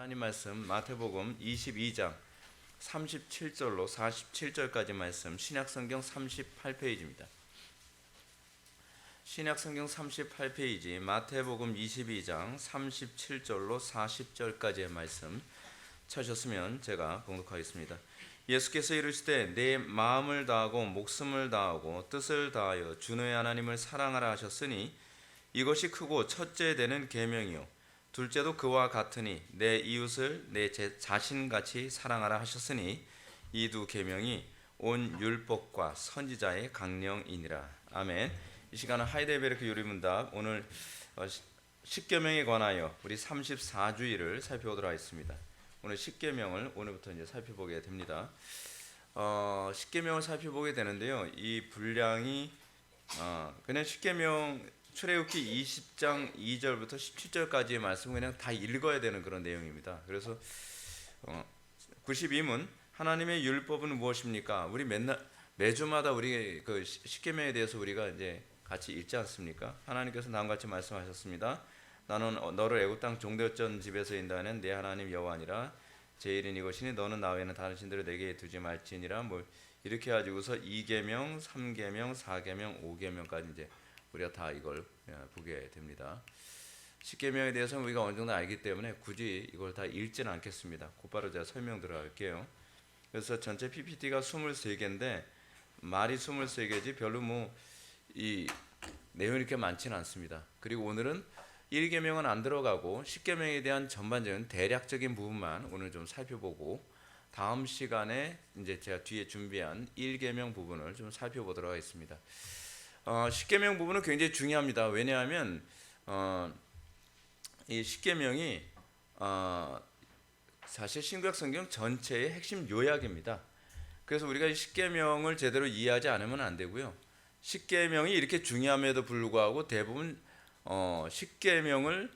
하나님 말씀 마태복음 22장 37절로 47절까지 말씀 신약성경 38페이지입니다. 신약성경 38페이지 마태복음 22장 37절로 40절까지의 말씀 찾으셨으면 제가 봉독하겠습니다. 예수께서 이르시되 내 마음을 다하고 목숨을 다하고 뜻을 다하여 주 너의 하나님을 사랑하라 하셨으니 이것이 크고 첫째 되는 계명이요 둘째도 그와 같으니 내 이웃을 내 자신같이 사랑하라 하셨으니 이 두 계명이 온 율법과 선지자의 강령이니라. 아멘. 이 시간은 하이델베르크 요리문답 오늘 십계명에 관하여 우리 34주일을 살펴보도록 하겠습니다. 오늘 십계명을 오늘부터 이제 살펴보게 됩니다. 십계명을 살펴보게 되는데요. 이 분량이 그냥 십계명 출애굽기 20장 2절부터 17절까지의 말씀 그냥 다 읽어야 되는 그런 내용입니다. 그래서 92문 하나님의 율법은 무엇입니까? 우리 매주마다 우리 그 십계명에 대해서 우리가 이제 같이 읽지 않습니까? 하나님께서 다음과 같이 말씀하셨습니다. 나는 너를 애굽 땅 종되었던 집에서 인도하는 내 하나님 여호와니라. 제 일은 이것이니 너는 나 외에는 다른 신들을 내게 두지 말지니라. 뭐 이렇게 가지고서 2계명, 3계명, 4계명, 5계명까지 이제 우리가 다 이걸 보게 됩니다. 십계명에 대해서는 우리가 어느 정도 알기 때문에 굳이 이걸 다 읽지는 않겠습니다. 곧바로 제가 설명 들어갈게요. 그래서 전체 PPT가 23개인데 말이 23개지 별로 뭐 이 내용이 이렇게 많지는 않습니다. 그리고 오늘은 1계명은 안 들어가고 10계명에 대한 전반적인 대략적인 부분만 오늘 좀 살펴보고 다음 시간에 이제 제가 뒤에 준비한 1계명 부분을 좀 살펴보도록 하겠습니다. 10계명 부분은 굉장히 중요합니다. 왜냐하면 이 10계명이 사실 신구약 성경 전체의 핵심 요약입니다. 그래서 우리가 이 10계명을 제대로 이해하지 않으면 안 되고요. 10계명이 이렇게 중요함에도 불구하고 대부분 10계명을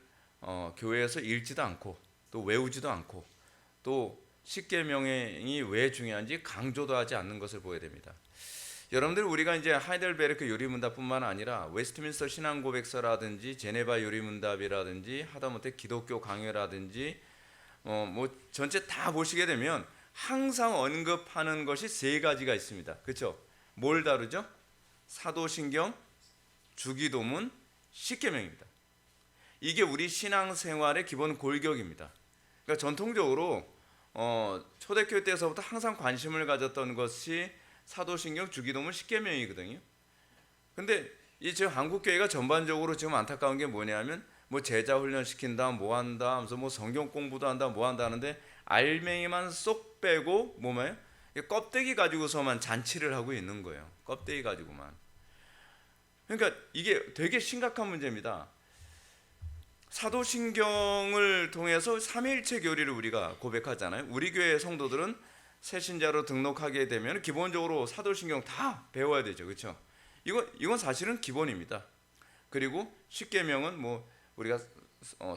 교회에서 읽지도 않고 또 외우지도 않고 또 10계명이 왜 중요한지 강조도 하지 않는 것을 보게 됩니다. 여러분들 우리가 이제 하이델베르크 요리문답뿐만 아니라 웨스트민스터 신앙고백서라든지 제네바 요리문답이라든지 하다못해 기독교 강해라든지 뭐 전체 다 보시게 되면 항상 언급하는 것이 세 가지가 있습니다. 그렇죠? 뭘 다루죠? 사도신경, 주기도문, 십계명입니다. 이게 우리 신앙생활의 기본 골격입니다. 그러니까 전통적으로 초대교회 때서부터 항상 관심을 가졌던 것이 사도신경, 주기도문, 십계명이거든요. 근데 이 지금 한국 교회가 전반적으로 지금 안타까운 게 뭐냐면 뭐 제자 훈련 시킨다, 뭐 한다, 하면서 뭐 성경 공부도 한다, 뭐 한다 하는데 알맹이만 쏙 빼고 뭐예요? 껍데기 가지고서만 잔치를 하고 있는 거예요. 껍데기 가지고만. 그러니까 이게 되게 심각한 문제입니다. 사도신경을 통해서 삼위일체 교리를 우리가 고백하잖아요. 우리 교회 성도들은 새신자로 등록하게 되면 기본적으로 사도신경 다 배워야 되죠, 그렇죠? 이건 사실은 기본입니다. 그리고 십계명은 뭐 우리가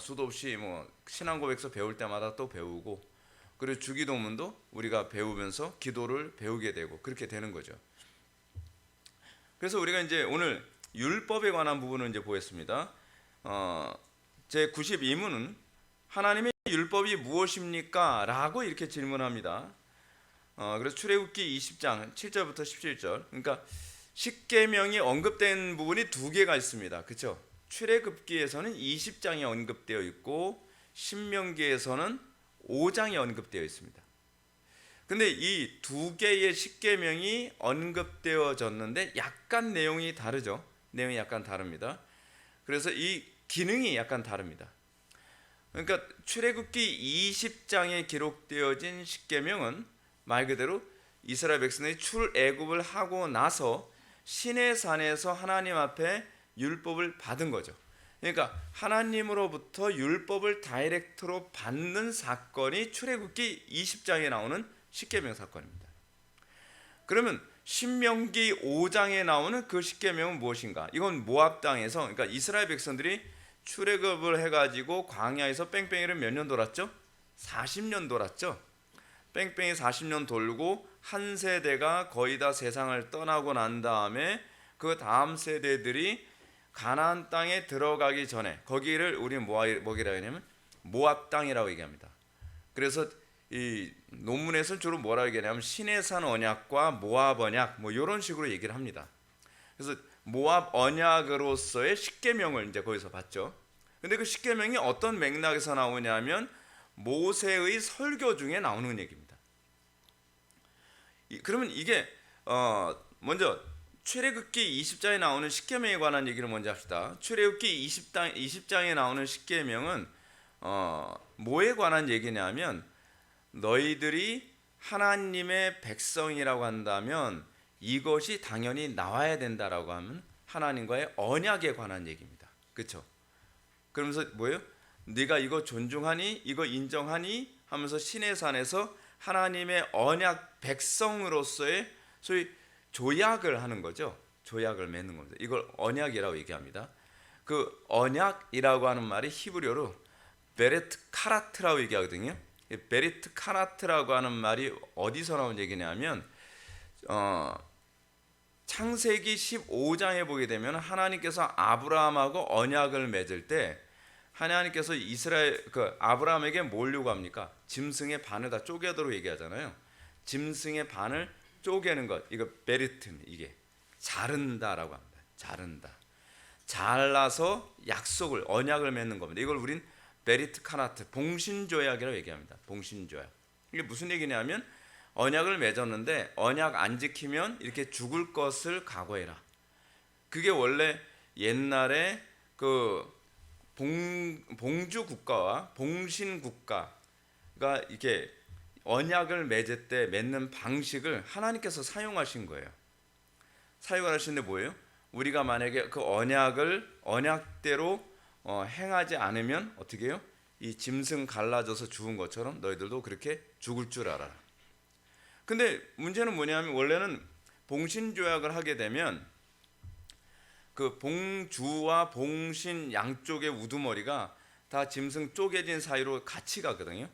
수도 없이 뭐 신앙고백서 배울 때마다 또 배우고, 그리고 주기도문도 우리가 배우면서 기도를 배우게 되고 그렇게 되는 거죠. 그래서 우리가 이제 오늘 율법에 관한 부분을 이제 보겠습니다. 제 92문은 하나님의 율법이 무엇입니까? 라고 이렇게 질문합니다. 그래서 출애굽기 20장 7절부터 17절. 그러니까 십계명이 언급된 부분이 두 개가 있습니다. 그렇죠? 출애굽기에서는 20장이 언급되어 있고 신명기에서는 5장이 언급되어 있습니다. 근데 이 두 개의 십계명이 언급되어졌는데 약간 내용이 다르죠. 내용이 약간 다릅니다. 그래서 이 기능이 약간 다릅니다. 그러니까 출애굽기 20장에 기록되어진 십계명은 말 그대로 이스라엘 백성이 출애굽을 하고 나서 시내산에서 하나님 앞에 율법을 받은 거죠. 그러니까 하나님으로부터 율법을 다이렉트로 받는 사건이 출애굽기 20장에 나오는 십계명 사건입니다. 그러면 신명기 5장에 나오는 그 십계명은 무엇인가? 이건 모압 땅에서, 그러니까 이스라엘 백성들이 출애굽을 해가지고 광야에서 뺑뺑이를 몇 년 돌았죠? 40년 돌았죠. 뺑뺑이 40년 돌고 한 세대가 거의 다 세상을 떠나고 난 다음에 그 다음 세대들이 가나안 땅에 들어가기 전에 거기를 우리 뭐라고 하냐면 모압 땅이라고 얘기합니다. 그래서 이 논문에서는 주로 뭐라 얘기하냐면 시내산 언약과 모압 언약 뭐 이런 식으로 얘기를 합니다. 그래서 모압 언약으로서의 십계명을 이제 거기서 봤죠. 근데 그 십계명이 어떤 맥락에서 나오냐면 모세의 설교 중에 나오는 얘기입니다. 그러면 이게 먼저 출애굽기 20장에 나오는 십계명에 관한 얘기를 먼저 합시다. 출애굽기 20장에 나오는 십계명은 뭐에 관한 얘기냐면 너희들이 하나님의 백성이라고 한다면 이것이 당연히 나와야 된다라고 하면 하나님과의 언약에 관한 얘기입니다. 그렇죠? 그러면서 뭐예요? 네가 이거 존중하니 이거 인정하니 하면서 시내산에서 하나님의 언약 백성으로서의 소위 조약을 하는 거죠. 조약을 맺는 겁니다. 이걸 언약이라고 얘기합니다. 그 언약이라고 하는 말이 히브리어로 베레트 카라트라고 얘기하거든요. 베레트 카라트라고 하는 말이 어디서 나온 얘기냐면 창세기 15장에 보게 되면 하나님께서 아브라함하고 언약을 맺을 때 하나님께서 아브라함에게 뭘 요구합니까? 짐승의 반을 다 쪼개도록 얘기하잖아요. 짐승의 반을 쪼개는 것, 이거 베리트, 이게 자른다라고 합니다. 자른다. 잘라서 약속을 언약을 맺는 겁니다. 이걸 우린 베리트 카나트 봉신조약이라고 얘기합니다. 봉신조약. 이게 무슨 얘기냐면 언약을 맺었는데 언약 안 지키면 이렇게 죽을 것을 각오해라. 그게 원래 옛날에 그 봉주 국가와 봉신 국가가 이렇게 언약을 맺을 때 맺는 방식을 하나님께서 사용하신 거예요. 사용하시는데 뭐예요? 우리가 만약에 그 언약을 언약대로 행하지 않으면 어떻게 해요? 이 짐승 갈라져서 죽은 것처럼 너희들도 그렇게 죽을 줄 알아라. 근데 문제는 뭐냐면 원래는 봉신조약을 하게 되면 그 봉주와 봉신 양쪽의 우두머리가 다 짐승 쪼개진 사이로 같이 가거든요.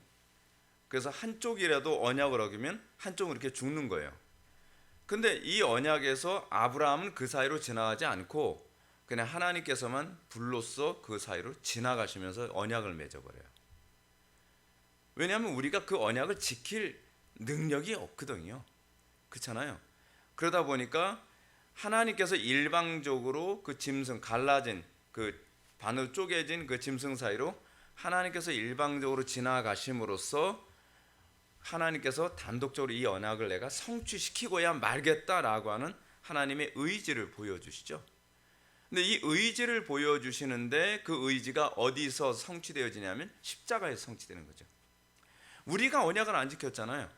그래서 한쪽이라도 언약을 어기면 한쪽은 이렇게 죽는 거예요. 근데 이 언약에서 아브라함은 그 사이로 지나가지 않고 그냥 하나님께서만 불로써 그 사이로 지나가시면서 언약을 맺어버려요. 왜냐하면 우리가 그 언약을 지킬 능력이 없거든요. 그렇잖아요. 그러다 보니까 하나님께서 일방적으로 그 짐승 갈라진 그 반으로 쪼개진 그 짐승 사이로 하나님께서 일방적으로 지나가심으로써 하나님께서 단독적으로 이 언약을 내가 성취시키고야 말겠다라고 하는 하나님의 의지를 보여주시죠. 근데 이 의지를 보여주시는데 그 의지가 어디서 성취되어지냐면 십자가에서 성취되는 거죠. 우리가 언약을 안 지켰잖아요.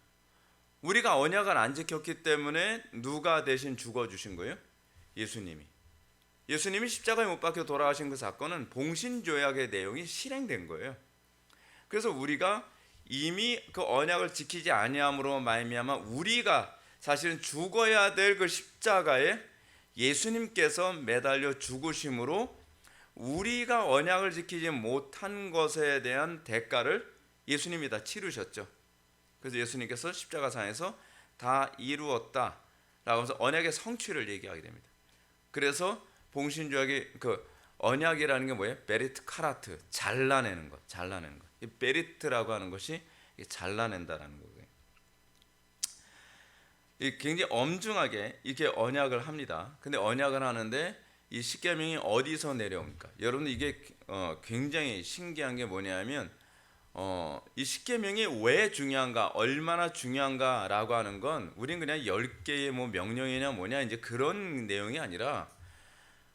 우리가 언약을 안 지켰기 때문에 누가 대신 죽어주신 거예요? 예수님이. 예수님이 십자가에 못 박혀 돌아가신 그 사건은 봉신조약의 내용이 실행된 거예요. 그래서 우리가 이미 그 언약을 지키지 아니함으로 말미암아 우리가 사실은 죽어야 될 그 십자가에 예수님께서 매달려 죽으심으로 우리가 언약을 지키지 못한 것에 대한 대가를 예수님이 다 치르셨죠. 그래서 예수님께서 십자가상에서 다 이루었다라고 하면서 언약의 성취를 얘기하게 됩니다. 그래서 봉신조약의 그 언약이라는 게 뭐예요? 베리트 카라트, 잘라내는 것, 잘라내는 것. 이 베리트라고 하는 것이 잘라낸다라는 거예요. 굉장히 엄중하게 이렇게 언약을 합니다. 근데 언약을 하는데 이 십계명이 어디서 내려옵니까? 여러분 이게 굉장히 신기한 게 뭐냐면 이 십계명이 왜 중요한가, 얼마나 중요한가라고 하는 건 우린 그냥 10개의 뭐 명령이냐 뭐냐 이제 그런 내용이 아니라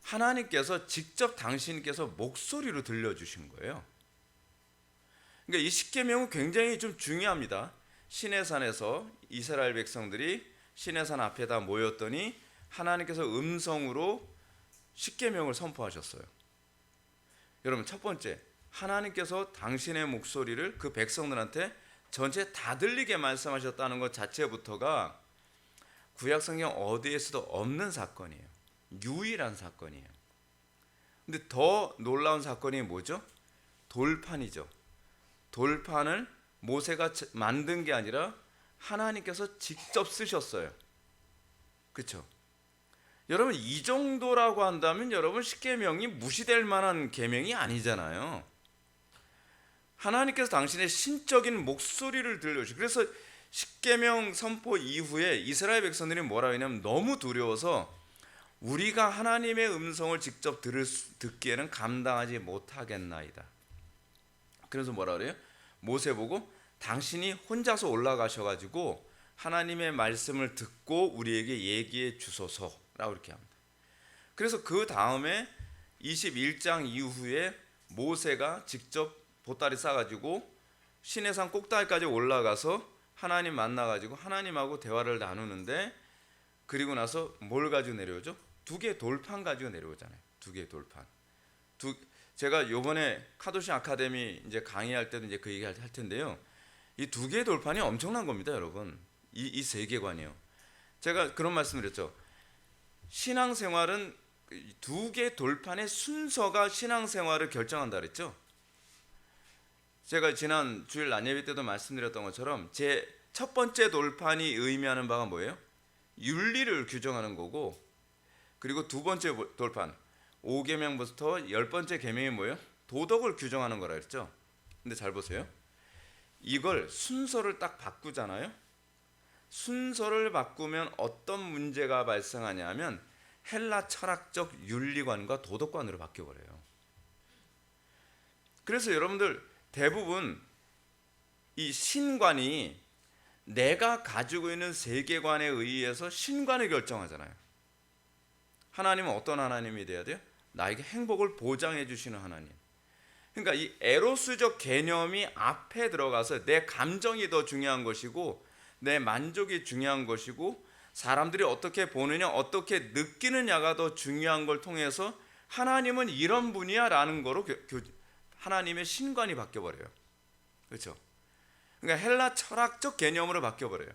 하나님께서 직접 당신께서 목소리로 들려주신 거예요. 그러니까 이 십계명은 굉장히 좀 중요합니다. 시내산에서 이스라엘 백성들이 시내산 앞에다 모였더니 하나님께서 음성으로 십계명을 선포하셨어요. 여러분 첫 번째, 하나님께서 당신의 목소리를 그 백성들한테 전체 다 들리게 말씀하셨다는 것 자체부터가 구약성경 어디에서도 없는 사건이에요. 유일한 사건이에요. 근데 더 놀라운 사건이 뭐죠? 돌판이죠. 돌판을 모세가 만든 게 아니라 하나님께서 직접 쓰셨어요. 그렇죠? 여러분 이 정도라고 한다면 여러분 십계명이 무시될 만한 계명이 아니잖아요. 하나님께서 당신의 신적인 목소리를 들려주시고, 그래서 십계명 선포 이후에 이스라엘 백성들이 뭐라 하냐면 너무 두려워서 우리가 하나님의 음성을 직접 듣기에는 감당하지 못하겠나이다. 그래서 뭐라 그래요? 모세 보고 당신이 혼자서 올라가셔가지고 하나님의 말씀을 듣고 우리에게 얘기해 주소서라고 이렇게 합니다. 그래서 그 다음에 21장 이후에 모세가 직접 보따리 싸가지고 시내산 꼭다기까지 올라가서 하나님 만나가지고 하나님하고 대화를 나누는데, 그리고 나서 뭘 가지고 내려오죠? 2개의 돌판 가지고 내려오잖아요. 2개의 돌판. 제가 요번에 카도시 아카데미 이제 강의할 때도 이제 그 얘기 할 텐데요. 이 2개의 돌판이 엄청난 겁니다, 여러분. 이 세계관이요. 제가 그런 말씀을 드렸죠. 신앙생활은 2개의 돌판의 순서가 신앙생활을 결정한다 그랬죠. 제가 지난 주일 낮예배 때도 말씀드렸던 것처럼 제 첫 번째 돌판이 의미하는 바가 뭐예요? 윤리를 규정하는 거고, 그리고 두 번째 돌판 5계명부터 10번째 계명이 뭐예요? 도덕을 규정하는 거라 그랬죠. 근데 잘 보세요. 이걸 순서를 딱 바꾸잖아요. 순서를 바꾸면 어떤 문제가 발생하냐면 헬라 철학적 윤리관과 도덕관으로 바뀌어버려요. 그래서 여러분들 대부분 이 신관이 내가 가지고 있는 세계관에 의해서 신관을 결정하잖아요. 하나님은 어떤 하나님이 돼야 돼요? 나에게 행복을 보장해 주시는 하나님. 그러니까 이 에로스적 개념이 앞에 들어가서 내 감정이 더 중요한 것이고 내 만족이 중요한 것이고 사람들이 어떻게 보느냐 어떻게 느끼느냐가 더 중요한 걸 통해서 하나님은 이런 분이야 라는 거로 하나님의 신관이 바뀌어버려요. 그렇죠? 그러니까 헬라 철학적 개념으로 바뀌어버려요.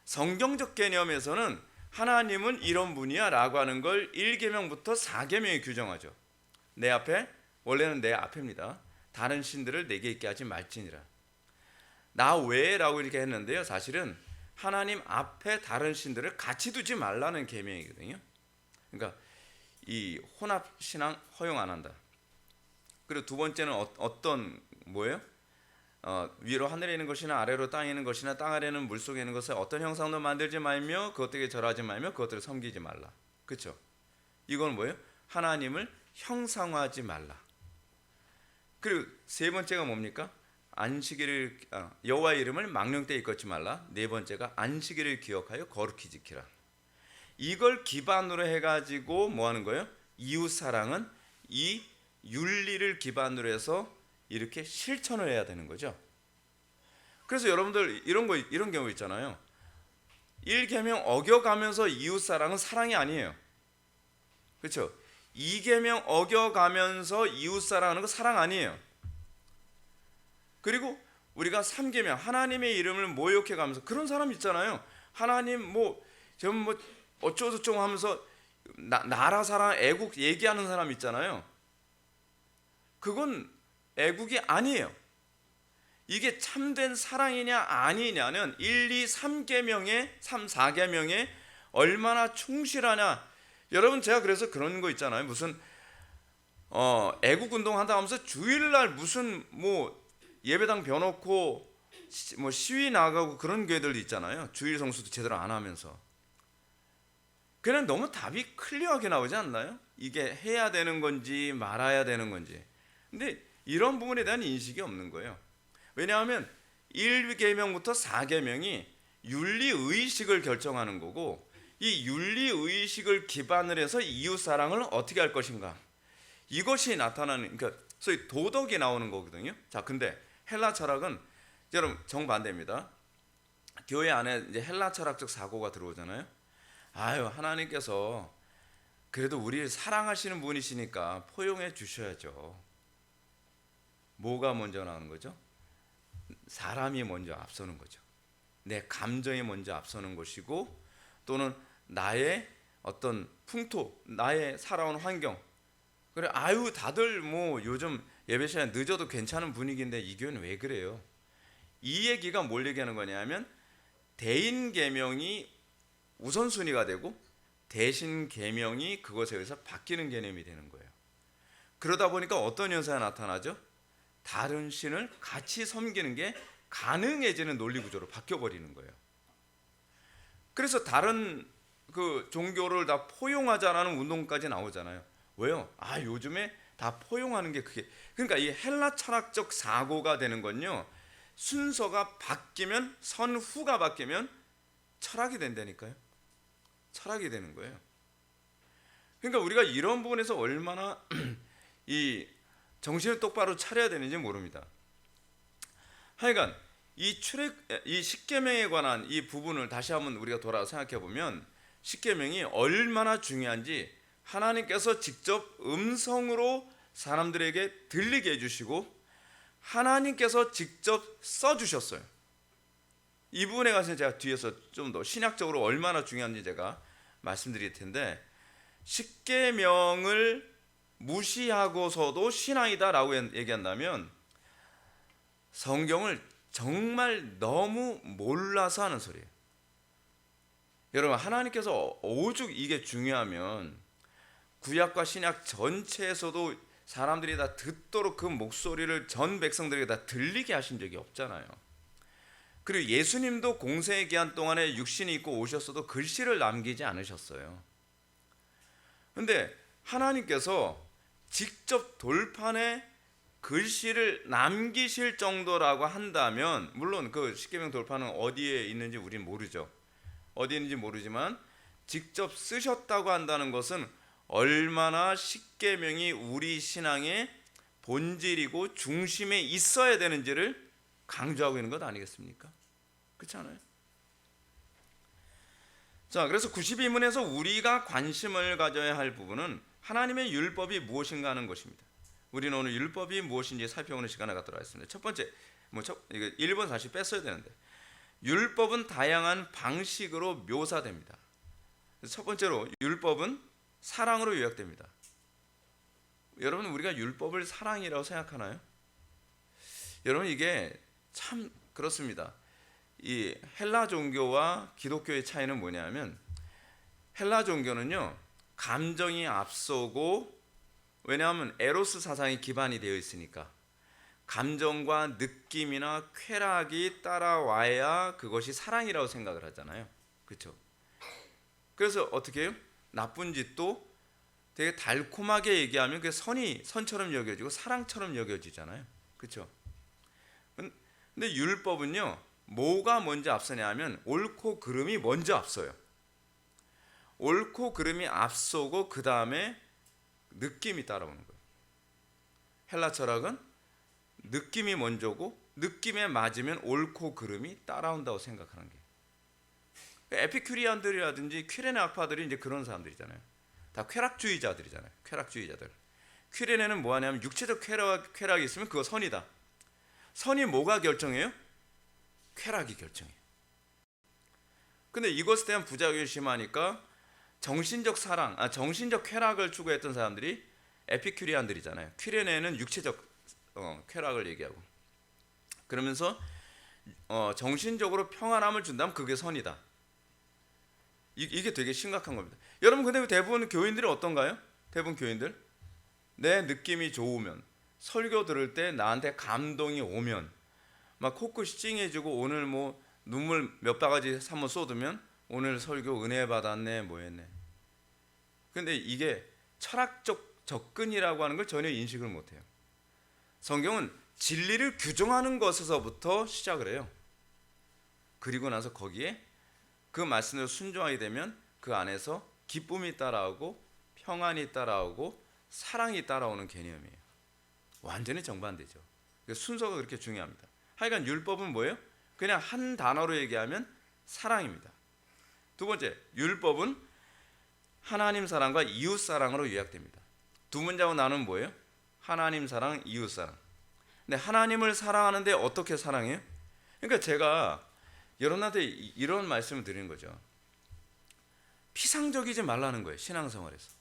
성경적 개념에서는 하나님은 이런 분이야 라고 하는 걸 1계명부터 4계명이 규정하죠. 내 앞에, 원래는 내 앞입니다. 다른 신들을 내게 있게 하지 말지니라. 나 외에 라고 이렇게 했는데요, 사실은 하나님 앞에 다른 신들을 같이 두지 말라는 계명이거든요. 그러니까 이 혼합신앙 허용 안 한다. 그리고 두 번째는 어떤 뭐예요? 위로 하늘에 있는 것이나 아래로 땅에 있는 것이나 땅 아래는 물속에 있는 것을 어떤 형상도 만들지 말며 그것들에게 절하지 말며 그것들을 섬기지 말라. 그렇죠? 이건 뭐예요? 하나님을 형상화하지 말라. 그리고 세 번째가 뭡니까? 안식일을 여호와의 이름을 망령되이 일컫지 말라. 네 번째가 안식일을 기억하여 거룩히 지키라. 이걸 기반으로 해가지고 뭐 하는 거예요? 이웃 사랑은 이 윤리를 기반으로 해서 이렇게 실천을 해야 되는 거죠. 그래서 여러분들 이런 경우 있잖아요. 1계명 어겨가면서 이웃사랑은 사랑이 아니에요. 그렇죠? 2계명 어겨가면서 이웃사랑하는 거 사랑 아니에요. 그리고 우리가 3계명 하나님의 이름을 모욕해가면서 그런 사람 있잖아요. 하나님 좀 어쩌고저쩌고 하면서 나라 사랑 애국 얘기하는 사람 있잖아요. 그건 애국이 아니에요. 이게 참된 사랑이냐 아니냐는 1, 2, 3계명에 3, 4계명에 얼마나 충실하냐. 여러분 제가 그래서 그런 거 있잖아요. 무슨 애국운동 한다 하면서 주일날 무슨 예배당 벼놓고 시위 나가고 그런 교회들 있잖아요. 주일 성수도 제대로 안 하면서. 그냥 너무 답이 클리어하게 나오지 않나요? 이게 해야 되는 건지 말아야 되는 건지. 근데 이런 부분에 대한 인식이 없는 거예요. 왜냐하면 1계명부터 4계명이 윤리의식을 결정하는 거고 이 윤리의식을 기반으로 해서 이웃사랑을 어떻게 할 것인가, 이것이 나타나는, 그러니까 소위 도덕이 나오는 거거든요. 자, 근데 헬라 철학은 여러분 정반대입니다. 교회 안에 이제 헬라 철학적 사고가 들어오잖아요. 아유, 하나님께서 그래도 우리를 사랑하시는 분이시니까 포용해 주셔야죠. 뭐가 먼저 나오는 거죠? 사람이 먼저 앞서는 거죠. 내 감정이 먼저 앞서는 것이고, 또는 나의 어떤 풍토, 나의 살아온 환경. 그래, 아유 다들 요즘 예배 시간 늦어도 괜찮은 분위기인데 이 교회는 왜 그래요? 이 얘기가 뭘 얘기하는 거냐면 대인 계명이 우선순위가 되고 대신 계명이 그것에 의해서 바뀌는 개념이 되는 거예요. 그러다 보니까 어떤 현상이 나타나죠? 다른 신을 같이 섬기는 게 가능해지는 논리 구조로 바뀌어 버리는 거예요. 그래서 다른 그 종교를 다 포용하자라는 운동까지 나오잖아요. 왜요? 요즘에 다 포용하는 게 그게, 그러니까 이 헬라 철학적 사고가 되는 건요, 순서가 바뀌면, 선후가 바뀌면 철학이 된다니까요. 철학이 되는 거예요. 그러니까 우리가 이런 부분에서 얼마나 이 정신을 똑바로 차려야 되는지 모릅니다. 하여간 이 십계명에 관한 이 부분을 다시 한번 우리가 돌아서 생각해 보면, 십계명이 얼마나 중요한지 하나님께서 직접 음성으로 사람들에게 들리게 해주시고 하나님께서 직접 써주셨어요. 이 부분에 가서 제가 뒤에서 좀 더 신학적으로 얼마나 중요한지 제가 말씀드릴 텐데, 십계명을 무시하고서도 신앙이다라고 얘기한다면 성경을 정말 너무 몰라서 하는 소리예요. 여러분, 하나님께서 오죽 이게 중요하면 구약과 신약 전체에서도 사람들이 다 듣도록 그 목소리를 전 백성들에게 다 들리게 하신 적이 없잖아요. 그리고 예수님도 공생의 기한 동안에 육신이 있고 오셨어도 글씨를 남기지 않으셨어요. 그런데 하나님께서 직접 돌판에 글씨를 남기실 정도라고 한다면, 물론 그 십계명 돌판은 어디에 있는지 우리는 모르죠. 어디 있는지 모르지만 직접 쓰셨다고 한다는 것은 얼마나 십계명이 우리 신앙의 본질이고 중심에 있어야 되는지를 강조하고 있는 것 아니겠습니까? 그렇지 않아요? 자, 그래서 92문에서 우리가 관심을 가져야 할 부분은 하나님의 율법이 무엇인가 하는 것입니다. 우리는 오늘 율법이 무엇인지 살펴보는 시간을 갖도록 하겠습니다. 첫 번째, 이거 1번 다시 뺐어야 되는데, 율법은 다양한 방식으로 묘사됩니다. 첫 번째로 율법은 사랑으로 요약됩니다. 여러분, 우리가 율법을 사랑이라고 생각하나요? 여러분, 이게 참 그렇습니다. 이 헬라 종교와 기독교의 차이는 뭐냐면, 헬라 종교는요, 감정이 앞서고, 왜냐하면 에로스 사상이 기반이 되어 있으니까 감정과 느낌이나 쾌락이 따라와야 그것이 사랑이라고 생각을 하잖아요. 그렇죠? 그래서 어떻게 해요? 나쁜 짓도 되게 달콤하게 얘기하면 그게 선처럼 여겨지고 사랑처럼 여겨지잖아요. 그렇죠? 근데 율법은요, 뭐가 먼저 앞서냐 하면 옳고 그름이 먼저 앞서요. 옳고 그름이 앞서고 그 다음에 느낌이 따라오는 거예요. 헬라 철학은 느낌이 먼저고 느낌에 맞으면 옳고 그름이 따라온다고 생각하는 게. 에피큐리안들이라든지 퀴레네 학파들이 이제 그런 사람들이잖아요. 다 쾌락주의자들이잖아요. 쾌락주의자들. 퀴레네는 뭐 하냐면 육체적 쾌락이 있으면 그거 선이다. 선이 뭐가 결정해요? 쾌락이 결정해요. 근데 이것에 대한 부작용이 심하니까 정신적 사랑, 정신적 쾌락을 추구했던 사람들이 에피큐리안들이잖아요. 퀴레네는 육체적 쾌락을 얘기하고, 그러면서 정신적으로 평안함을 준다면 그게 선이다. 이게 되게 심각한 겁니다. 여러분, 근데 대부분 교인들이 어떤가요? 대부분 교인들, 내 느낌이 좋으면, 설교 들을 때 나한테 감동이 오면, 막 코끝이 찡해지고 오늘 뭐 눈물 몇 바가지 한번 쏟으면 오늘 설교 은혜 받았네, 뭐했네. 근데 이게 철학적 접근이라고 하는 걸 전혀 인식을 못해요. 성경은 진리를 규정하는 것에서부터 시작을 해요. 그리고 나서 거기에 그 말씀을 순종하게 되면 그 안에서 기쁨이 따라오고 평안이 따라오고 사랑이 따라오는 개념이에요. 완전히 정반대죠. 순서가 그렇게 중요합니다. 하여간 율법은 뭐예요? 그냥 한 단어로 얘기하면 사랑입니다. 두 번째, 율법은 하나님 사랑과 이웃 사랑으로 요약됩니다. 두 문장으로 나누면 뭐예요? 하나님 사랑, 이웃 사랑. 근데 하나님을 사랑하는데 어떻게 사랑해요? 그러니까 제가 여러분한테 이런 말씀을 드리는 거죠. 피상적이지 말라는 거예요. 신앙생활에서.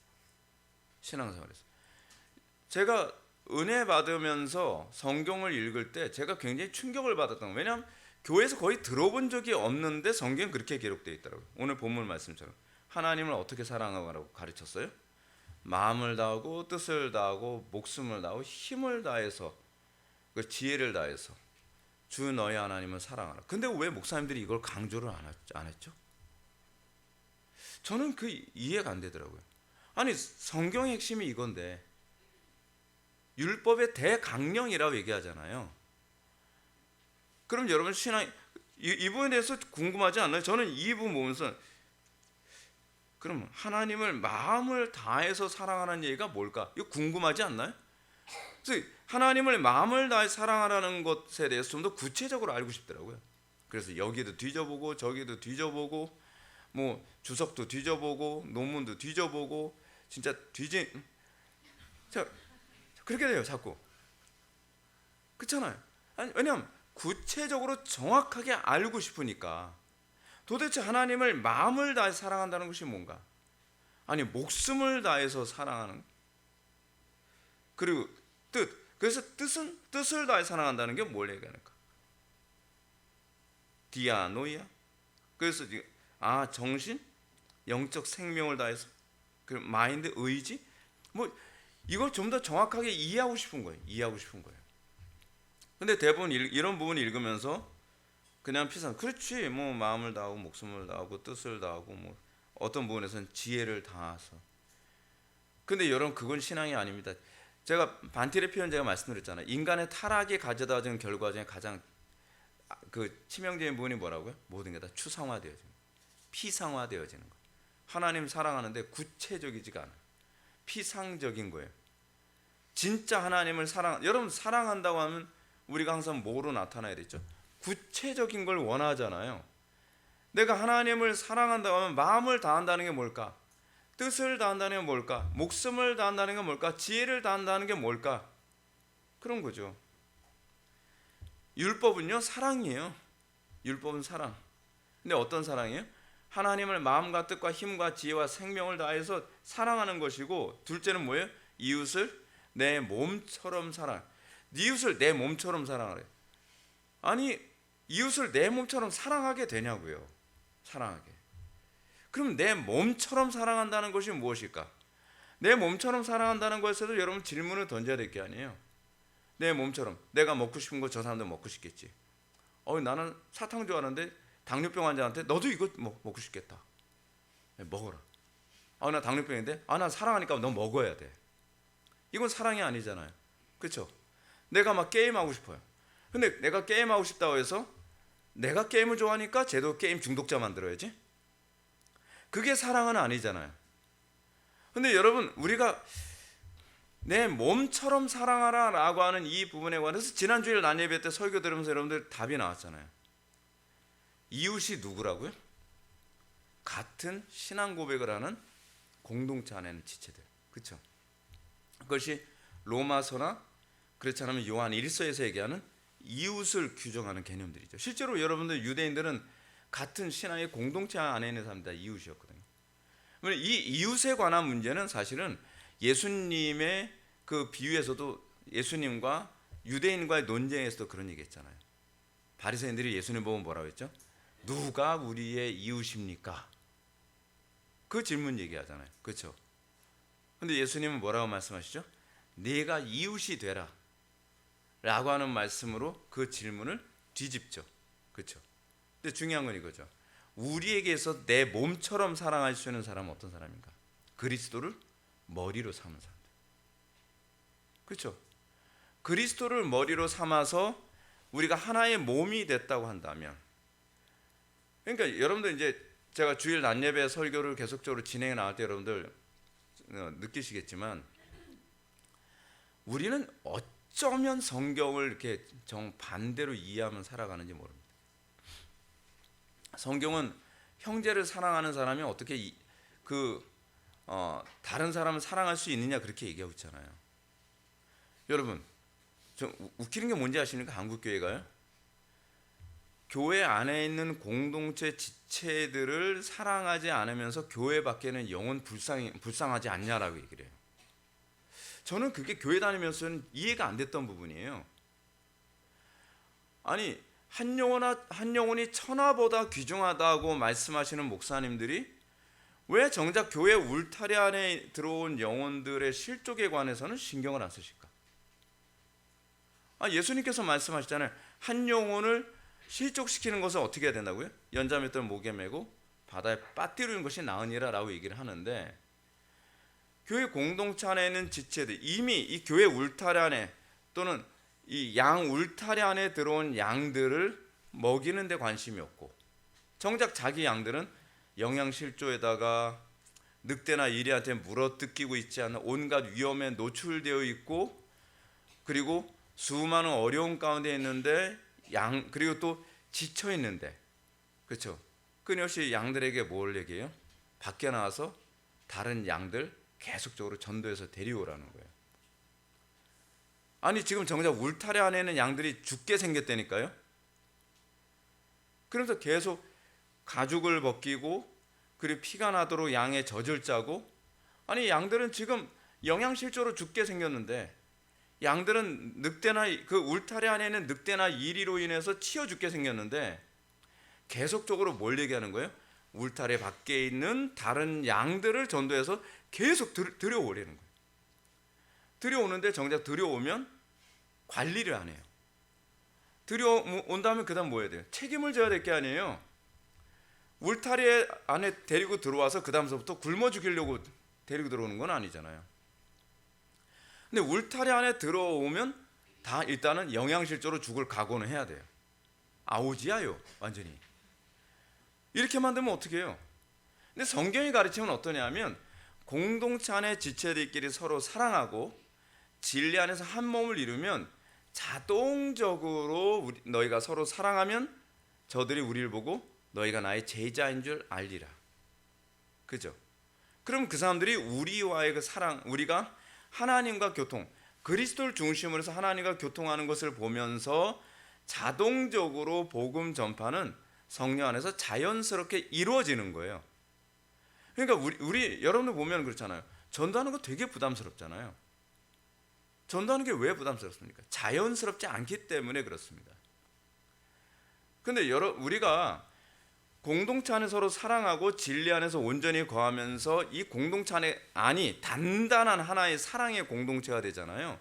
제가 은혜 받으면서 성경을 읽을 때 제가 굉장히 충격을 받았던 거예요. 왜냐하면 교회에서 거의 들어본 적이 없는데 성경은 그렇게 기록되어 있더라고요. 오늘 본문 말씀처럼 하나님을 어떻게 사랑하라고 가르쳤어요? 마음을 다하고 뜻을 다하고 목숨을 다하고 힘을 다해서 그 지혜를 다해서 주 너희 하나님을 사랑하라. 근데 왜 목사님들이 이걸 강조를 안 했죠? 저는 그 이해가 안 되더라고요. 아니 성경의 핵심이 이건데 율법의 대강령이라고 얘기하잖아요. 그럼 여러분 신앙 이 부분에 대해서 궁금하지 않나요? 저는 이 부분 보면서 그럼 하나님을 마음을 다해서 사랑하는 얘기가 뭘까? 이거 궁금하지 않나요? 그래서 하나님을 마음을 다해 사랑하라는 것에 대해서 좀 더 구체적으로 알고 싶더라고요. 그래서 여기도 뒤져보고 저기도 뒤져보고 뭐 주석도 뒤져보고 논문도 뒤져보고 진짜 자 그렇게 돼요 자꾸. 그렇잖아요. 아니, 왜냐하면 구체적으로 정확하게 알고 싶으니까. 도대체 하나님을 마음을 다해 사랑한다는 것이 뭔가? 아니 목숨을 다해서 사랑하는 그리고 그래서 뜻을 다해 사랑한다는 게 뭘 얘기하는가? 디아노이아. 그래서 정신, 영적 생명을 다해서 그 마인드, 의지 뭐 이걸 좀 더 정확하게 이해하고 싶은 거예요. 근데 대부분 이런 부분 읽으면서 그냥 피상 그렇지 뭐 마음을 다하고 목숨을 다하고 뜻을 다하고 뭐 어떤 부분에서는 지혜를 다해서. 근데 여러분 그건 신앙이 아닙니다. 제가 반티레 표현 제가 말씀드렸잖아요. 인간의 타락이 가져다 준 결과 중에 가장 그 치명적인 부분이 뭐라고요? 모든 게 다 추상화되어지는 거예요. 피상화되어지는 거예요. 하나님 사랑하는데 구체적이지가 않아요. 피상적인 거예요. 진짜 하나님을 여러분 사랑한다고 하면 우리가 항상 뭐로 나타나야 되죠? 구체적인 걸 원하잖아요. 내가 하나님을 사랑한다고 하면 마음을 다한다는 게 뭘까? 뜻을 다한다는 게 뭘까? 목숨을 다한다는 게 뭘까? 지혜를 다한다는 게 뭘까? 그런 거죠. 율법은요 사랑이에요. 율법은 사랑. 근데 어떤 사랑이에요? 하나님을 마음과 뜻과 힘과 지혜와 생명을 다해서 사랑하는 것이고, 둘째는 뭐예요? 이웃을 내 몸처럼 사랑. 이웃을 내 몸처럼 사랑하래. 아니 이웃을 내 몸처럼 사랑하게 되냐고요. 사랑하게. 그럼 내 몸처럼 사랑한다는 것이 무엇일까? 내 몸처럼 사랑한다는 것에도 여러분 질문을 던져야 될 게 아니에요. 내 몸처럼 내가 먹고 싶은 거 저 사람도 먹고 싶겠지. 나는 사탕 좋아하는데 당뇨병 환자한테 너도 이거 먹고 싶겠다. 먹어라. 나 당뇨병인데 나 사랑하니까 너 먹어야 돼. 이건 사랑이 아니잖아요. 그렇죠? 내가 막 게임하고 싶어요. 근데 내가 게임하고 싶다고 해서 내가 게임을 좋아하니까 쟤도 게임 중독자 만들어야지. 그게 사랑은 아니잖아요. 근데 여러분 우리가 내 몸처럼 사랑하라 라고 하는 이 부분에 관해서 지난주일 난예배 때 설교 들으면서 여러분들 답이 나왔잖아요. 이웃이 누구라고요? 같은 신앙 고백을 하는 공동체 안에 있는 지체들. 그렇죠? 그것이 로마서나 그렇지 않으면 요한 1서에서 얘기하는 이웃을 규정하는 개념들이죠. 실제로 여러분들 유대인들은 같은 신앙의 공동체 안에 있는 사람들 다 이웃이었거든요. 이 이웃에 관한 문제는 사실은 예수님의 그 비유에서도 예수님과 유대인과의 논쟁에서도 그런 얘기했잖아요. 바리새인들이 예수님 보고 뭐라고 했죠? 누가 우리의 이웃입니까? 그 질문 얘기하잖아요. 그렇죠? 근데 예수님은 뭐라고 말씀하시죠? 네가 이웃이 되라 라고 하는 말씀으로 그 질문을 뒤집죠. 그렇죠? 근데 중요한 건 이거죠. 우리에게서 내 몸처럼 사랑할 수 있는 사람은 어떤 사람인가? 그리스도를 머리로 삼은 사람들. 그렇죠? 그리스도를 머리로 삼아서 우리가 하나의 몸이 됐다고 한다면, 그러니까 여러분들 이제 제가 주일 낮예배 설교를 계속적으로 진행해 나갈 때 여러분들 느끼시겠지만 우리는 어쩌면 성경을 이렇게 정반대로 이해하면 살아가는지 모릅니다. 성경은 형제를 사랑하는 사람이 어떻게 다른 사람을 사랑할 수 있느냐 그렇게 얘기하고 있잖아요. 여러분 좀 웃기는 게 뭔지 아십니까? 한국교회가요, 교회 안에 있는 공동체 지체들을 사랑하지 않으면서 교회 밖에는 영혼 불쌍하지 않냐라고 얘기를 해요. 저는 그게 교회 다니면서는 이해가 안 됐던 부분이에요. 아니 한 영혼이 천하보다 귀중하다고 말씀하시는 목사님들이 왜 정작 교회 울타리 안에 들어온 영혼들의 실족에 관해서는 신경을 안 쓰실까? 예수님께서 말씀하셨잖아요. 한 영혼을 실족시키는 것을 어떻게 해야 된다고요? 연자맷돌 목에 메고 바다에 빠뜨리는 것이 나으니라라고 얘기를 하는데, 교회 공동체 안에 있는 지체들, 이미 이 교회 울타리 안에 또는 이 양 울타리 안에 들어온 양들을 먹이는 데 관심이 없고, 정작 자기 양들은 영양실조에다가 늑대나 이리한테 물어뜯기고 있지 않은 온갖 위험에 노출되어 있고, 그리고 수많은 어려움 가운데 있는데 그리고 또 지쳐 있는데, 그렇죠? 끊임없이 양들에게 뭘 얘기해요? 밖에 나와서 다른 양들 계속적으로 전도해서 데려오라는 거예요. 아니, 지금 정작 울타리 안에 있는 양들이 죽게 생겼다니까요. 그래서 계속 가죽을 벗기고, 그리고 피가 나도록 양의 젖을 짜고, 아니 양들은 지금 영양실조로 죽게 생겼는데, 양들은 늑대나 그 울타리 안에 있는 늑대나 이리로 인해서 치여 죽게 생겼는데, 계속적으로 뭘 얘기하는 거예요? 울타리 밖에 있는 다른 양들을 전도해서 계속 들여오려는 거예요. 들여오는데 정작 들여오면 관리를 안 해요. 들여온 다음에 그 다음 뭐 해야 돼요? 책임을 져야 될 게 아니에요. 울타리 안에 데리고 들어와서 그 다음서부터 굶어 죽이려고 데리고 들어오는 건 아니잖아요. 근데 울타리 안에 들어오면 다 일단은 영양실조로 죽을 각오는 해야 돼요. 아오지야요, 완전히. 이렇게 만들면 어떻게 해요? 근데 성경이 가르치면 어떠냐면, 공동체 안의 지체들끼리 서로 사랑하고 진리 안에서 한 몸을 이루면 자동적으로 너희가 서로 사랑하면 저들이 우리를 보고 너희가 나의 제자인 줄 알리라. 그죠? 그럼 그 사람들이 우리와의 그 사랑, 우리가 하나님과 교통, 그리스도를 중심으로 해서 하나님과 교통하는 것을 보면서 자동적으로 복음 전파는 성령 안에서 자연스럽게 이루어지는 거예요. 그러니까 우리 여러분들 보면 그렇잖아요. 전도하는 거 되게 부담스럽잖아요. 전도하는 게 왜 부담스럽습니까? 자연스럽지 않기 때문에 그렇습니다. 근데 우리가 공동체 안에 서로 사랑하고 진리 안에서 온전히 거하면서 이 공동체 안이 단단한 하나의 사랑의 공동체가 되잖아요.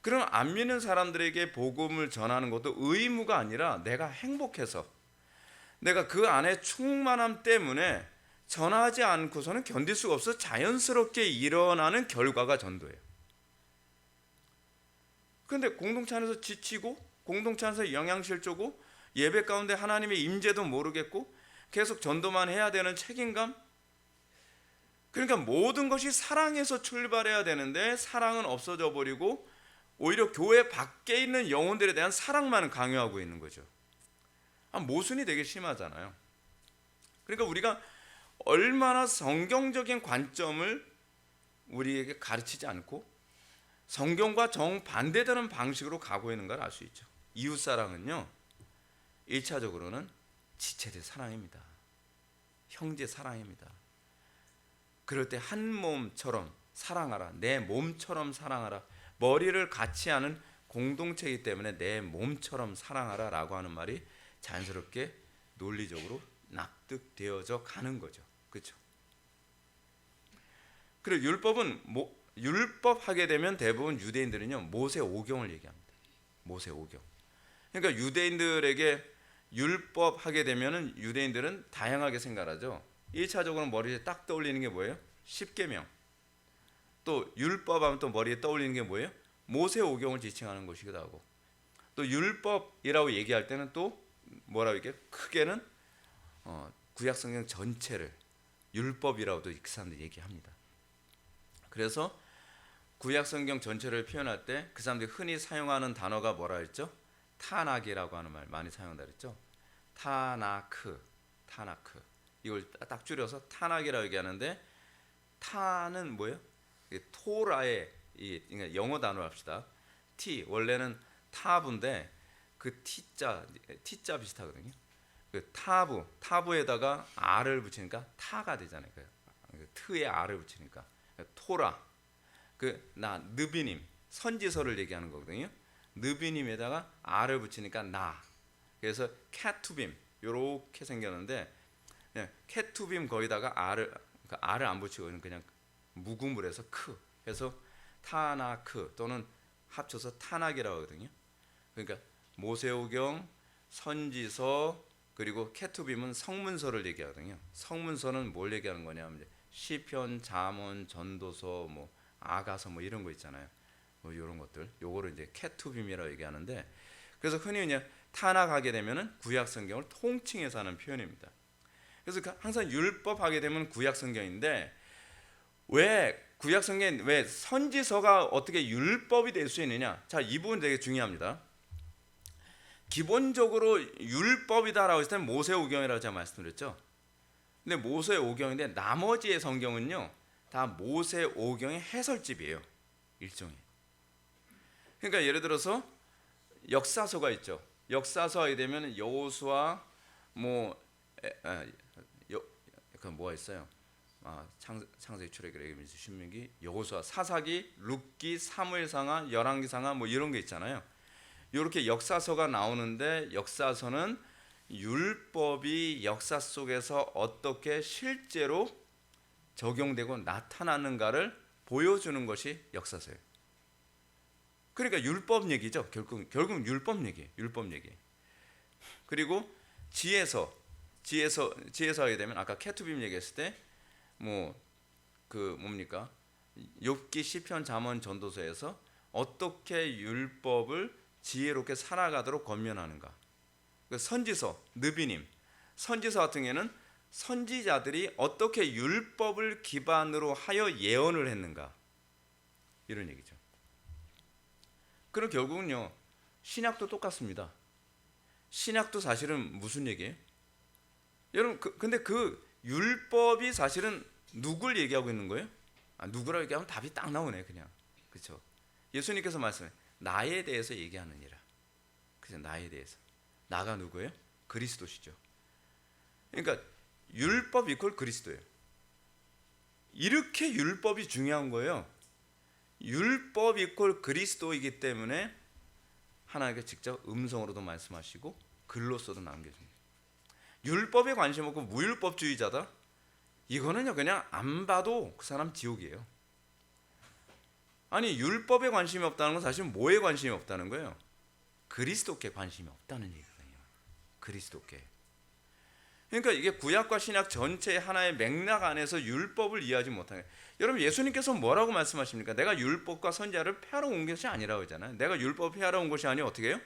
그럼 안 믿는 사람들에게 복음을 전하는 것도 의무가 아니라 내가 행복해서, 내가 그 안에 충만함 때문에 전하지 않고서는 견딜 수가 없어 자연스럽게 일어나는 결과가 전도예요. 그런데 공동체 안에서 지치고, 공동체 안에서 영양실조고, 예배 가운데 하나님의 임재도 모르겠고 계속 전도만 해야 되는 책임감, 그러니까 모든 것이 사랑에서 출발해야 되는데 사랑은 없어져 버리고 오히려 교회 밖에 있는 영혼들에 대한 사랑만 강요하고 있는 거죠. 모순이 되게 심하잖아요. 그러니까 우리가 얼마나 성경적인 관점을 우리에게 가르치지 않고 성경과 정반대되는 방식으로 가고 있는 걸 알 수 있죠. 이웃사랑은요, 1차적으로는 지체들 사랑입니다. 형제 사랑입니다. 그럴 때 한 몸처럼 사랑하라, 내 몸처럼 사랑하라. 머리를 같이 하는 공동체이기 때문에 내 몸처럼 사랑하라 라고 하는 말이 자연스럽게 논리적으로 납득되어져 가는 거죠. 그렇죠? 그리고 율법 하게 되면 대부분 유대인들은요, 모세 오경을 얘기합니다. 모세 오경. 그러니까 유대인들에게 율법 하게 되면은 유대인들은 다양하게 생각하죠. 1차적으로 머리에 딱 떠올리는 게 뭐예요? 십계명. 또 율법 하면 또 머리에 떠올리는 게 뭐예요? 모세 오경을 지칭하는 것이기도 하고, 또 율법이라고 얘기할 때는 또 뭐라고 얘기해요? 크게는 구약성경 전체를 율법이라고도 그 사람들이 얘기합니다. 그래서 구약성경 전체를 표현할 때 그 사람들이 흔히 사용하는 단어가 뭐라 했죠? 타낙이라고 하는 말 많이 사용한다 그랬죠? 타나크. 이걸 딱 줄여서 타낙이라고 얘기하는데, 타는 뭐예요? 토라의 그러니까 영어 단어로 합시다. T, 원래는 타부인데 그 T자 비슷하거든요. 그 타부에다가 R을 붙이니까 타가 되잖아요. 그 트에 R을 붙이니까 토라. 느비님, 선지서를 얘기하는 거거든요. 느비님에다가 R을 붙이니까 나. 그래서 케투빔 이렇게 생겼는데, 케투빔 거기다가 R을 안 붙이고 그냥 묵음을 해서 크. 그래서 타나크 또는 합쳐서 타낙이라고 하거든요. 그러니까 모세오경, 선지서, 그리고 케투빔은 성문서를 얘기하거든요. 성문서는 뭘 얘기하는 거냐면 이제 시편, 잠언, 전도서, 뭐 아가서 뭐 이런 거 있잖아요. 뭐 이런 것들, 요거를 이제 케투빔이라고 얘기하는데, 그래서 흔히 그냥 탄압하게 되면은 구약 성경을 통칭해서 하는 표현입니다. 그래서 항상 율법 하게 되면 구약 성경인데, 왜 구약 성경에 왜 선지서가 어떻게 율법이 될 수 있느냐? 자, 이 부분 되게 중요합니다. 기본적으로 율법이다라고 했을 때는 모세오경이라고 제가 말씀드렸죠. 근데 모세오경인데 나머지의 성경은요 다 모세오경의 해설집이에요. 일종의. 그러니까 예를 들어서 역사서가 있죠. 역사서 하게 되면 여호수아 그 뭐가 있어요? 창세기, 출애굽, 레위기, 신명기, 여호수아, 사사기, 룻기, 사무엘상하, 열왕기상하 뭐 이런 게 있잖아요. 이렇게 역사서가 나오는데, 역사서는 율법이 역사 속에서 어떻게 실제로 적용되고 나타나는가를 보여주는 것이 역사서예요. 그러니까 율법 얘기죠. 결국 율법 얘기. 그리고 지혜서 하게 되면 아까 케투빔 얘기했을 때 뭡니까? 욥기, 시편, 잠언, 전도서에서 어떻게 율법을 지혜롭게 살아가도록 권면하는가. 선지서, 느비님, 선지서 같은 경우에는 선지자들이 어떻게 율법을 기반으로 하여 예언을 했는가, 이런 얘기죠. 그럼 결국은요 신약도 똑같습니다. 신약도 사실은 무슨 얘기예요? 여러분 근데 그 율법이 사실은 누굴 얘기하고 있는 거예요? 누구라고 얘기하면 답이 딱 나오네 그냥. 그렇죠? 예수님께서 말씀해 나에 대해서 얘기하느니라. 그죠? 나에 대해서. 나가 누구예요? 그리스도시죠. 그러니까 율법 이퀄 그리스도예요. 이렇게 율법이 중요한 거예요. 율법 이퀄 그리스도이기 때문에 하나님께 직접 음성으로도 말씀하시고 글로서도 남겨줍니다. 율법에 관심 없고 무율법주의자다? 이거는요 그냥 안 봐도 그 사람 지옥이에요. 아니 율법에 관심이 없다는 건 사실 뭐에 관심이 없다는 거예요? 그리스도께 관심이 없다는 얘기거든요. 그리스도께. 그러니까 이게 구약과 신약 전체 하나의 맥락 안에서 율법을 이해하지 못하게. 여러분 예수님께서 뭐라고 말씀하십니까? 내가 율법과 선지자를 폐하러 온 것이 아니라고 하잖아요. 내가 율법을 폐하러 온 것이 아니라 어떻게 해요?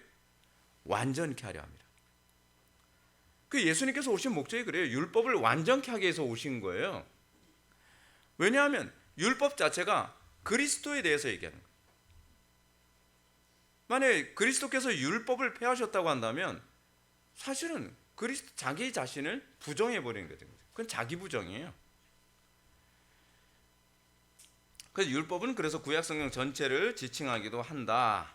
완전케 하려 합니다. 그 예수님께서 오신 목적이 그래요. 율법을 완전케 하기 위해서 오신 거예요. 왜냐하면 율법 자체가 그리스도에 대해서 얘기하는 거예요. 만약에 그리스도께서 율법을 폐하셨다고 한다면 사실은 그리스도 자기 자신을 부정해 버리는 거죠. 그건 자기 부정이에요. 그래서 율법은 그래서 구약성경 전체를 지칭하기도 한다.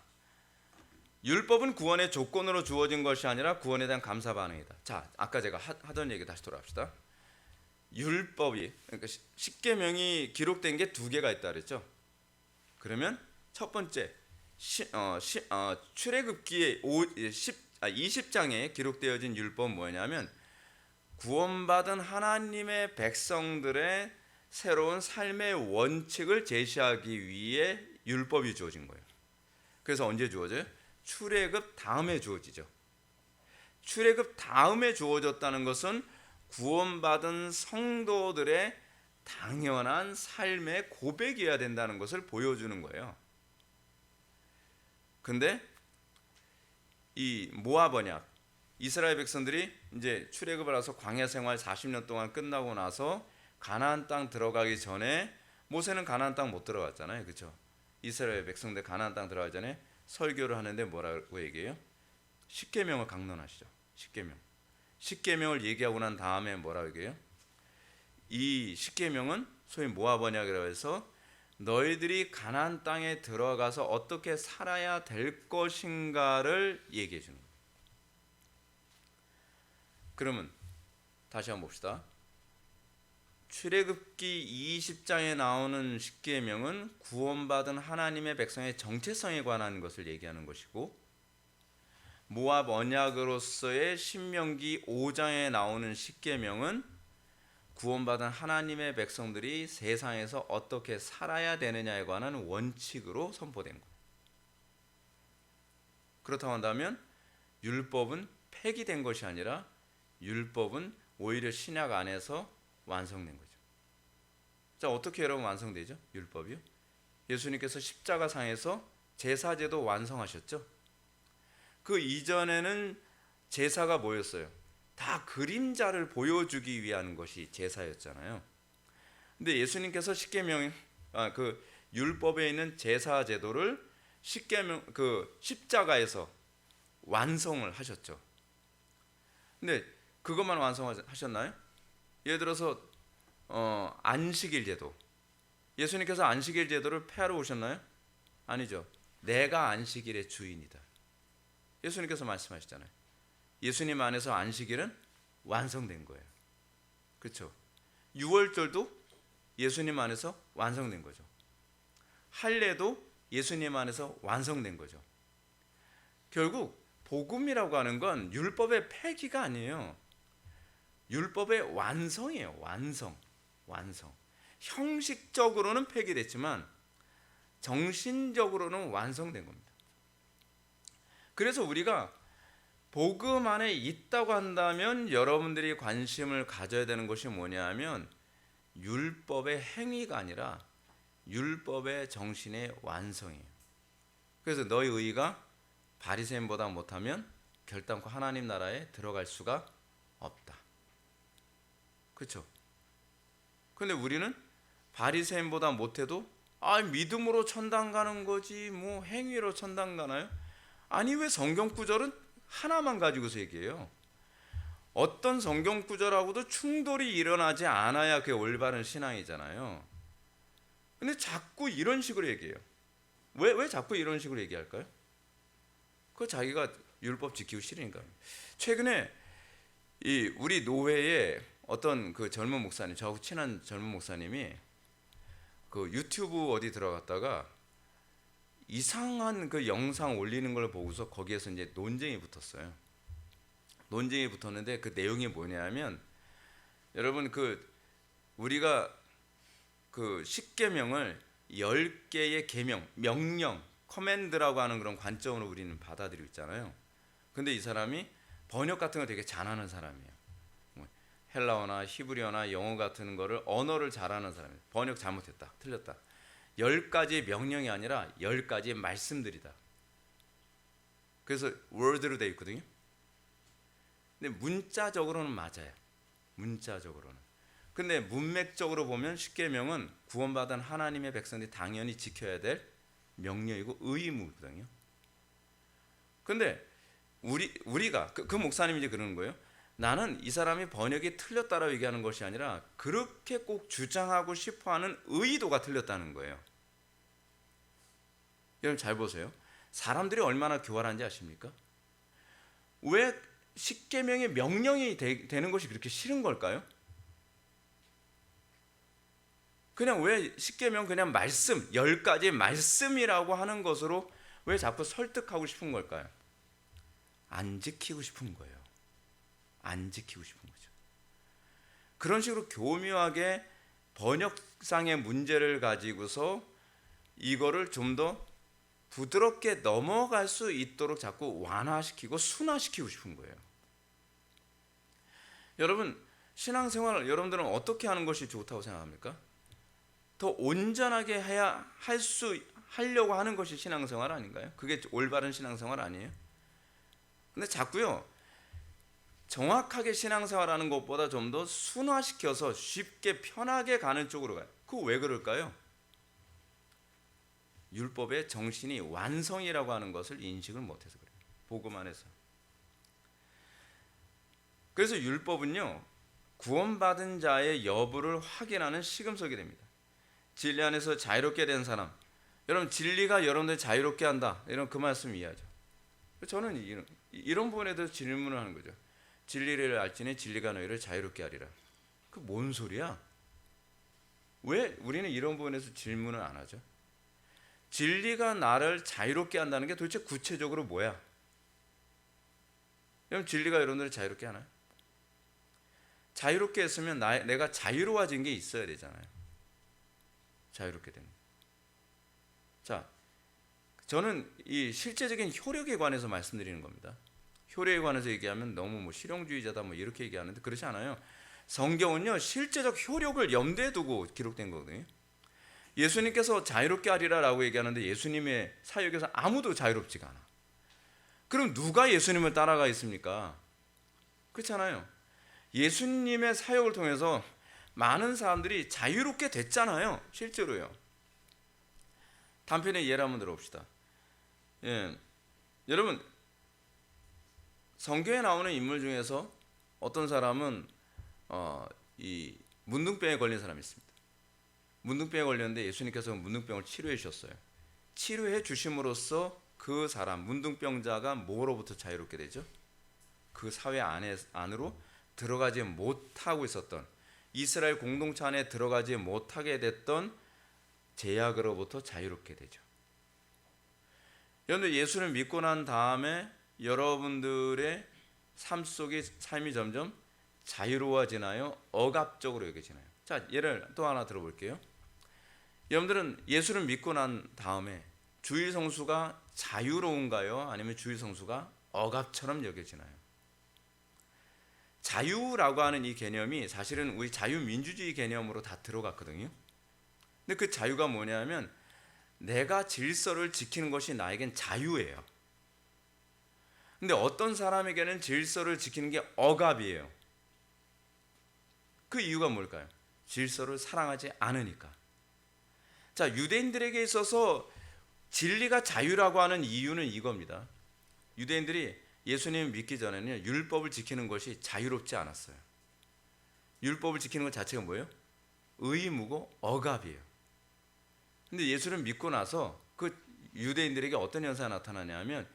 율법은 구원의 조건으로 주어진 것이 아니라 구원에 대한 감사 반응이다. 자, 아까 제가 하던 얘기 다시 돌아갑시다. 율법이 그러니까 십계명이 기록된 게 두 개가 있다 그랬죠. 그러면 첫 번째 출애굽기의 20장에 기록되어진 율법은 뭐냐면 구원받은 하나님의 백성들의 새로운 삶의 원칙을 제시하기 위해 율법이 주어진 거예요. 그래서 언제 주어져요? 출애굽 다음에 주어지죠. 출애굽 다음에 주어졌다는 것은 구원받은 성도들의 당연한 삶의 고백이어야 된다는 것을 보여주는 거예요. 근데 이 모압 언약, 이스라엘 백성들이 이제 출애굽을 해서 광야 생활 40년 동안 끝나고 나서 가나안 땅 들어가기 전에 모세는 가나안 땅 못 들어갔잖아요. 그렇죠? 이스라엘 백성들 가나안 땅 들어가기 전에 설교를 하는데 뭐라고 얘기해요? 십계명을 강론하시죠. 십계명을 얘기하고 난 다음에 뭐라고 얘기해요? 이 십계명은 소위 모압 언약이라고 해서 너희들이 가나안 땅에 들어가서 어떻게 살아야 될 것인가를 얘기해 주는 거예요. 그러면 다시 한번 봅시다. 출애굽기 20장에 나오는 십계명은 구원받은 하나님의 백성의 정체성에 관한 것을 얘기하는 것이고, 모압 언약으로서의 신명기 5장에 나오는 십계명은 구원받은 하나님의 백성들이 세상에서 어떻게 살아야 되느냐에 관한 원칙으로 선포된 거예요. 그렇다고 한다면 율법은 폐기된 것이 아니라 율법은 오히려 신약 안에서 완성된 거죠. 자, 어떻게 여러분 완성되죠? 율법이요? 예수님께서 십자가상에서 제사제도 완성하셨죠. 그 이전에는 제사가 뭐였어요? 다 그림자를 보여주기 위한 것이 제사였잖아요. 근데 예수님께서 십계명 그 율법에 있는 제사 제도를 십계명 그 십자가에서 완성을 하셨죠. 근데 그것만 완성하셨나요? 예를 들어서 안식일 제도. 예수님께서 안식일 제도를 폐하러 오셨나요? 아니죠. 내가 안식일의 주인이다. 예수님께서 말씀하시잖아요. 예수님 안에서 안식일은 완성된 거예요. 그렇죠? 유월절도 예수님 안에서 완성된 거죠. 할례도 예수님 안에서 완성된 거죠. 결국 복음이라고 하는 건 율법의 폐기가 아니에요. 율법의 완성이에요. 완성. 형식적으로는 폐기됐지만 정신적으로는 완성된 겁니다. 그래서 우리가 복음 안에 있다고 한다면 여러분들이 관심을 가져야 되는 것이 뭐냐면 율법의 행위가 아니라 율법의 정신의 완성이에요. 그래서 너희 의가 바리새인보다 못하면 결단코 하나님 나라에 들어갈 수가 없다. 그렇죠? 근데 우리는 바리새인보다 못해도 믿음으로 천당 가는 거지 뭐 행위로 천당 가나요? 아니, 왜 성경 구절은 하나만 가지고서 얘기해요? 어떤 성경 구절하고도 충돌이 일어나지 않아야 그게 올바른 신앙이잖아요. 근데 자꾸 이런 식으로 얘기해요. 왜 자꾸 이런 식으로 얘기할까요? 그 자기가 율법 지키고 싫으니까. 최근에 우리 노회에 어떤 그 젊은 목사님, 저하고 친한 젊은 목사님이 그 유튜브 어디 들어갔다가 이상한 그 영상 올리는 걸 보고서 거기에서 이제 논쟁이 붙었어요. 논쟁이 붙었는데 그 내용이 뭐냐면, 여러분 우리가 그 십계명을 10개의 계명, 명령, 커맨드라고 하는 그런 관점으로 우리는 받아들이고 있잖아요. 근데 이 사람이 번역 같은 거 되게 잘하는 사람이에요. 헬라어나 히브리어나 영어 같은 거를 언어를 잘하는 사람이에요. 번역 잘못했다, 틀렸다. 10가지 명령이 아니라 10가지 말씀들이다. 그래서 word로 되어 있거든요. 근데 문자적으로는 맞아요. 문자적으로는. 근데 문맥적으로 보면 십계명은 구원받은 하나님의 백성들이 당연히 지켜야 될 명령이고 의무거든요. 근데 우리가 그 목사님이 이제 그러는 거예요. 나는 이 사람이 번역이 틀렸다라고 얘기하는 것이 아니라 그렇게 꼭 주장하고 싶어하는 의도가 틀렸다는 거예요. 여러분 잘 보세요. 사람들이 얼마나 교활한지 아십니까? 왜 십계명의 명령이 되는 것이 그렇게 싫은 걸까요? 그냥 왜 십계명 그냥 말씀, 10가지 말씀이라고 하는 것으로 왜 자꾸 설득하고 싶은 걸까요? 안 지키고 싶은 거예요. 안 지키고 싶은 거죠. 그런 식으로 교묘하게 번역상의 문제를 가지고서 이거를 좀 더 부드럽게 넘어갈 수 있도록 자꾸 완화시키고 순화시키고 싶은 거예요. 여러분, 신앙생활을 여러분들은 어떻게 하는 것이 좋다고 생각합니까? 더 온전하게 하려고 하는 것이 신앙생활 아닌가요? 그게 올바른 신앙생활 아니에요? 근데 자꾸요, 정확하게 신앙생활하는 것보다 좀 더 순화시켜서 쉽게 편하게 가는 쪽으로 가요. 그거 왜 그럴까요? 율법의 정신이 완성이라고 하는 것을 인식을 못해서 그래요. 복음 안에서. 그래서 율법은요, 구원받은 자의 여부를 확인하는 시금석이 됩니다. 진리 안에서 자유롭게 된 사람, 여러분 진리가 여러분들 자유롭게 한다, 이런 그 말씀 이해하죠. 저는 이런 부분에 대해서 질문을 하는 거죠. 진리를 알지니 진리가 너희를 자유롭게 하리라. 그 뭔 소리야? 왜 우리는 이런 부분에서 질문을 안 하죠? 진리가 나를 자유롭게 한다는 게 도대체 구체적으로 뭐야? 그럼 진리가 여러분들을 자유롭게 하나요? 자유롭게 했으면 내가 자유로워진 게 있어야 되잖아요. 자유롭게 되는. 자, 저는 이 실제적인 효력에 관해서 말씀드리는 겁니다. 효력에 관해서 얘기하면 너무 뭐 실용주의자다 뭐 이렇게 얘기하는데 그렇지 않아요. 성경은요 실제적 효력을 염두에 두고 기록된 거거든요. 예수님께서 자유롭게 하리라라고 얘기하는데 예수님의 사역에서 아무도 자유롭지가 않아. 그럼 누가 예수님을 따라가 있습니까? 그렇잖아요. 예수님의 사역을 통해서 많은 사람들이 자유롭게 됐잖아요. 실제로요. 단편의 예를 한번 들어봅시다. 여러분 성경에 나오는 인물 중에서 어떤 사람은 이 문둥병에 걸린 사람이 있습니다. 문둥병에 걸렸는데 예수님께서 문둥병을 치료해 주셨어요. 치료해 주심으로써 그 사람 문둥병자가 뭐로부터 자유롭게 되죠? 그 사회 안으로 들어가지 못하고 있었던 이스라엘 공동체 안에 들어가지 못하게 됐던 제약으로부터 자유롭게 되죠. 여러분들 예수를 믿고 난 다음에 여러분들의 삶이 점점 자유로워지나요? 억압적으로 여겨지나요? 자, 예를 또 하나 들어볼게요. 여러분들은 예수를 믿고 난 다음에 주일 성수가 자유로운가요? 아니면 주일 성수가 억압처럼 여겨지나요? 자유라고 하는 이 개념이 사실은 우리 자유민주주의 개념으로 다 들어갔거든요. 근데 그 자유가 뭐냐면 내가 질서를 지키는 것이 나에겐 자유예요. 근데 어떤 사람에게는 질서를 지키는 게 억압이에요. 그 이유가 뭘까요? 질서를 사랑하지 않으니까. 자, 유대인들에게 있어서 진리가 자유라고 하는 이유는 이겁니다. 유대인들이 예수님 믿기 전에는 율법을 지키는 것이 자유롭지 않았어요. 율법을 지키는 것 자체가 뭐예요? 의무고 억압이에요. 근데 예수를 믿고 나서 그 유대인들에게 어떤 현상이 나타나냐면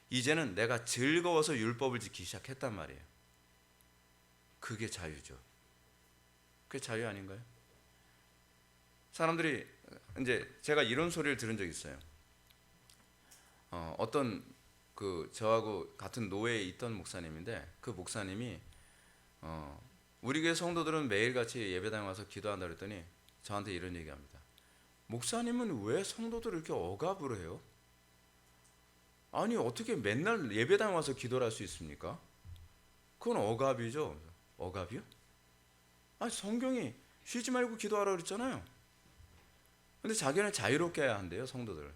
이제는 내가 즐거워서 율법을 지키기 시작했단 말이에요. 그게 자유죠. 그게 자유 아닌가요? 사람들이 이제 제가 이런 소리를 들은 적이 있어요. 어떤 저하고 같은 노예에 있던 목사님인데 그 목사님이 우리 교회 성도들은 매일같이 예배당에 와서 기도한다 그랬더니 저한테 이런 얘기합니다. 목사님은 왜 성도들을 이렇게 억압으로 해요? 아니 어떻게 맨날 예배당에 와서 기도를 할 수 있습니까? 그건 억압이죠. 억압이요? 아니 성경이 쉬지 말고 기도하라 그랬잖아요. 근데 자기는 자유롭게 해야 한대요, 성도들.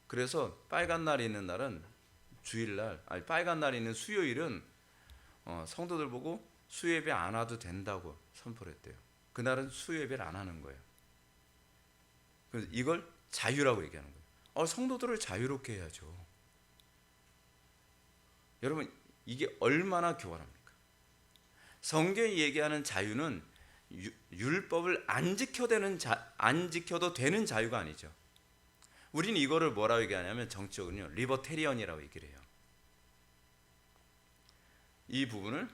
그래서 빨간 날이 있는 날은 주일날, 아니 빨간 날이 있는 수요일은 성도들 보고 수요예배 안 와도 된다고 선포를 했대요. 그날은 수요예배를 안 하는 거예요. 그래서 이걸 자유라고 얘기하는 거예요. 성도들을 자유롭게 해야죠. 여러분 이게 얼마나 교활합니까? 성경이 얘기하는 자유는 율법을 안 지켜도 되는 자유가 아니죠. 우리는 이거를 뭐라고 얘기하냐면 정치적으로는 리버테리언이라고 얘기를 해요. 이 부분을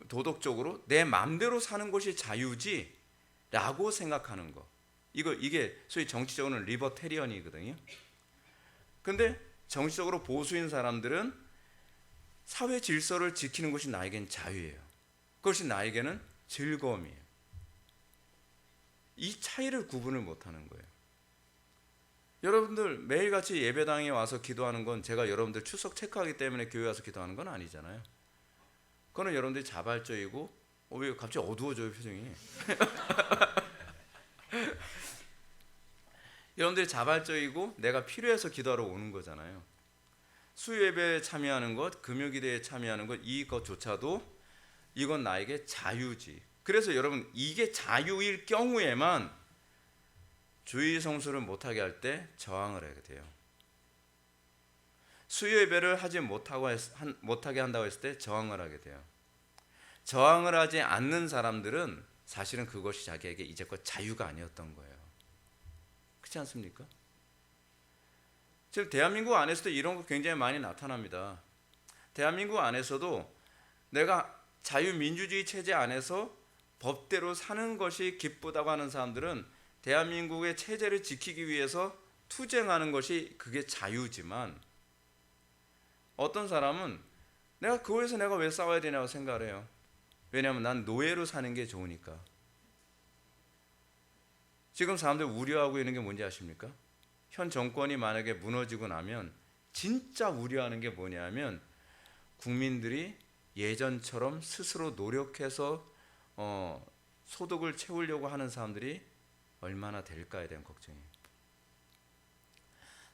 도덕적으로 내 마음대로 사는 것이 자유지라고 생각하는 거. 이게 소위 정치적으로는 리버테리언이거든요. 근데 정치적으로 보수인 사람들은 사회 질서를 지키는 것이 나에겐 자유예요. 그것이 나에게는 즐거움이에요. 이 차이를 구분을 못하는 거예요. 여러분들 매일같이 예배당에 와서 기도하는 건 제가 여러분들 출석 체크하기 때문에 교회 와서 기도하는 건 아니잖아요. 그거는 여러분들이 자발적이고 왜 갑자기 어두워져요 표정이. 여러분들이 자발적이고 내가 필요해서 기도하러 오는 거잖아요. 수요예배에 참여하는 것, 금요기도에 참여하는 것, 이것조차도 이건 나에게 자유지. 그래서 여러분 이게 자유일 경우에만 주일 성수를 못하게 할 때 저항을 하게 돼요. 수요예배를 하지 못하게 한다고 했을 때 저항을 하게 돼요. 저항을 하지 않는 사람들은 사실은 그것이 자기에게 이제껏 자유가 아니었던 거예요. 그렇지 않습니까? 즉 대한민국 안에서도 이런 거 굉장히 많이 나타납니다. 대한민국 안에서도 내가 자유민주주의 체제 안에서 법대로 사는 것이 기쁘다고 하는 사람들은 대한민국의 체제를 지키기 위해서 투쟁하는 것이 그게 자유지만 어떤 사람은 내가 그거에서 내가 왜 싸워야 되냐고 생각을 해요. 왜냐하면 난 노예로 사는 게 좋으니까. 지금 사람들 우려하고 있는 게 뭔지 아십니까? 현 정권이 만약에 무너지고 나면 진짜 우려하는 게 뭐냐면 국민들이 예전처럼 스스로 노력해서 소득을 채우려고 하는 사람들이 얼마나 될까에 대한 걱정이에요.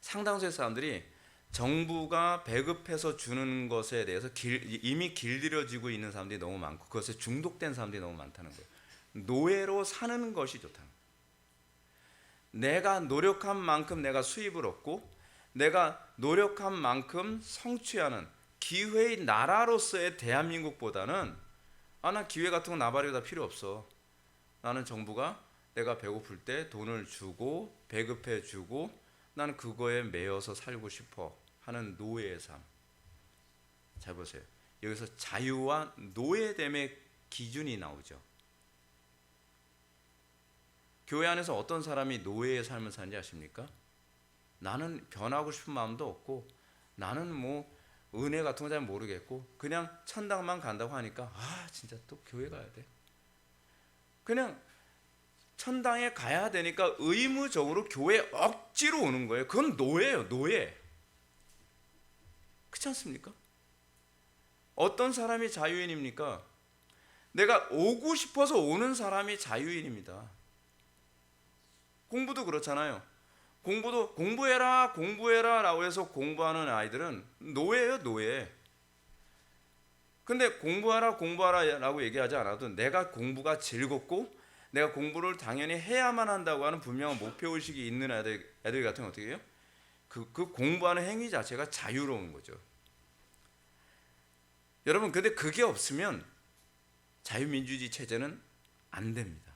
상당수의 사람들이 정부가 배급해서 주는 것에 대해서 이미 길들여지고 있는 사람들이 너무 많고 그것에 중독된 사람들이 너무 많다는 거예요. 노예로 사는 것이 좋다는 거예요. 내가 노력한 만큼 내가 수입을 얻고 내가 노력한 만큼 성취하는 기회의 나라로서의 대한민국보다는 나 기회 같은 거 나발이고 다 필요 없어. 나는 정부가 내가 배고플 때 돈을 주고 배급해 주고 나는 그거에 매여서 살고 싶어 하는 노예의 삶. 잘 보세요. 여기서 자유와 노예됨의 기준이 나오죠. 교회 안에서 어떤 사람이 노예의 삶을 사는지 아십니까? 나는 변하고 싶은 마음도 없고 나는 뭐 은혜 같은 거 잘 모르겠고 그냥 천당만 간다고 하니까 진짜 또 교회 가야 돼. 그냥 천당에 가야 되니까 의무적으로 교회에 억지로 오는 거예요. 그건 노예예요, 노예. 그렇지 않습니까? 어떤 사람이 자유인입니까? 내가 오고 싶어서 오는 사람이 자유인입니다. 공부도 그렇잖아요. 공부도 공부해라 라고 해서 공부하는 아이들은 노예예요, 노예. 근데 공부하라 라고 얘기하지 않아도 내가 공부가 즐겁고 내가 공부를 당연히 해야만 한다고 하는 분명한 목표의식이 있는 애들 같은 건 어떻게 해요? 그 공부하는 행위 자체가 자유로운 거죠. 여러분, 근데 그게 없으면 자유민주주의 체제는 안 됩니다.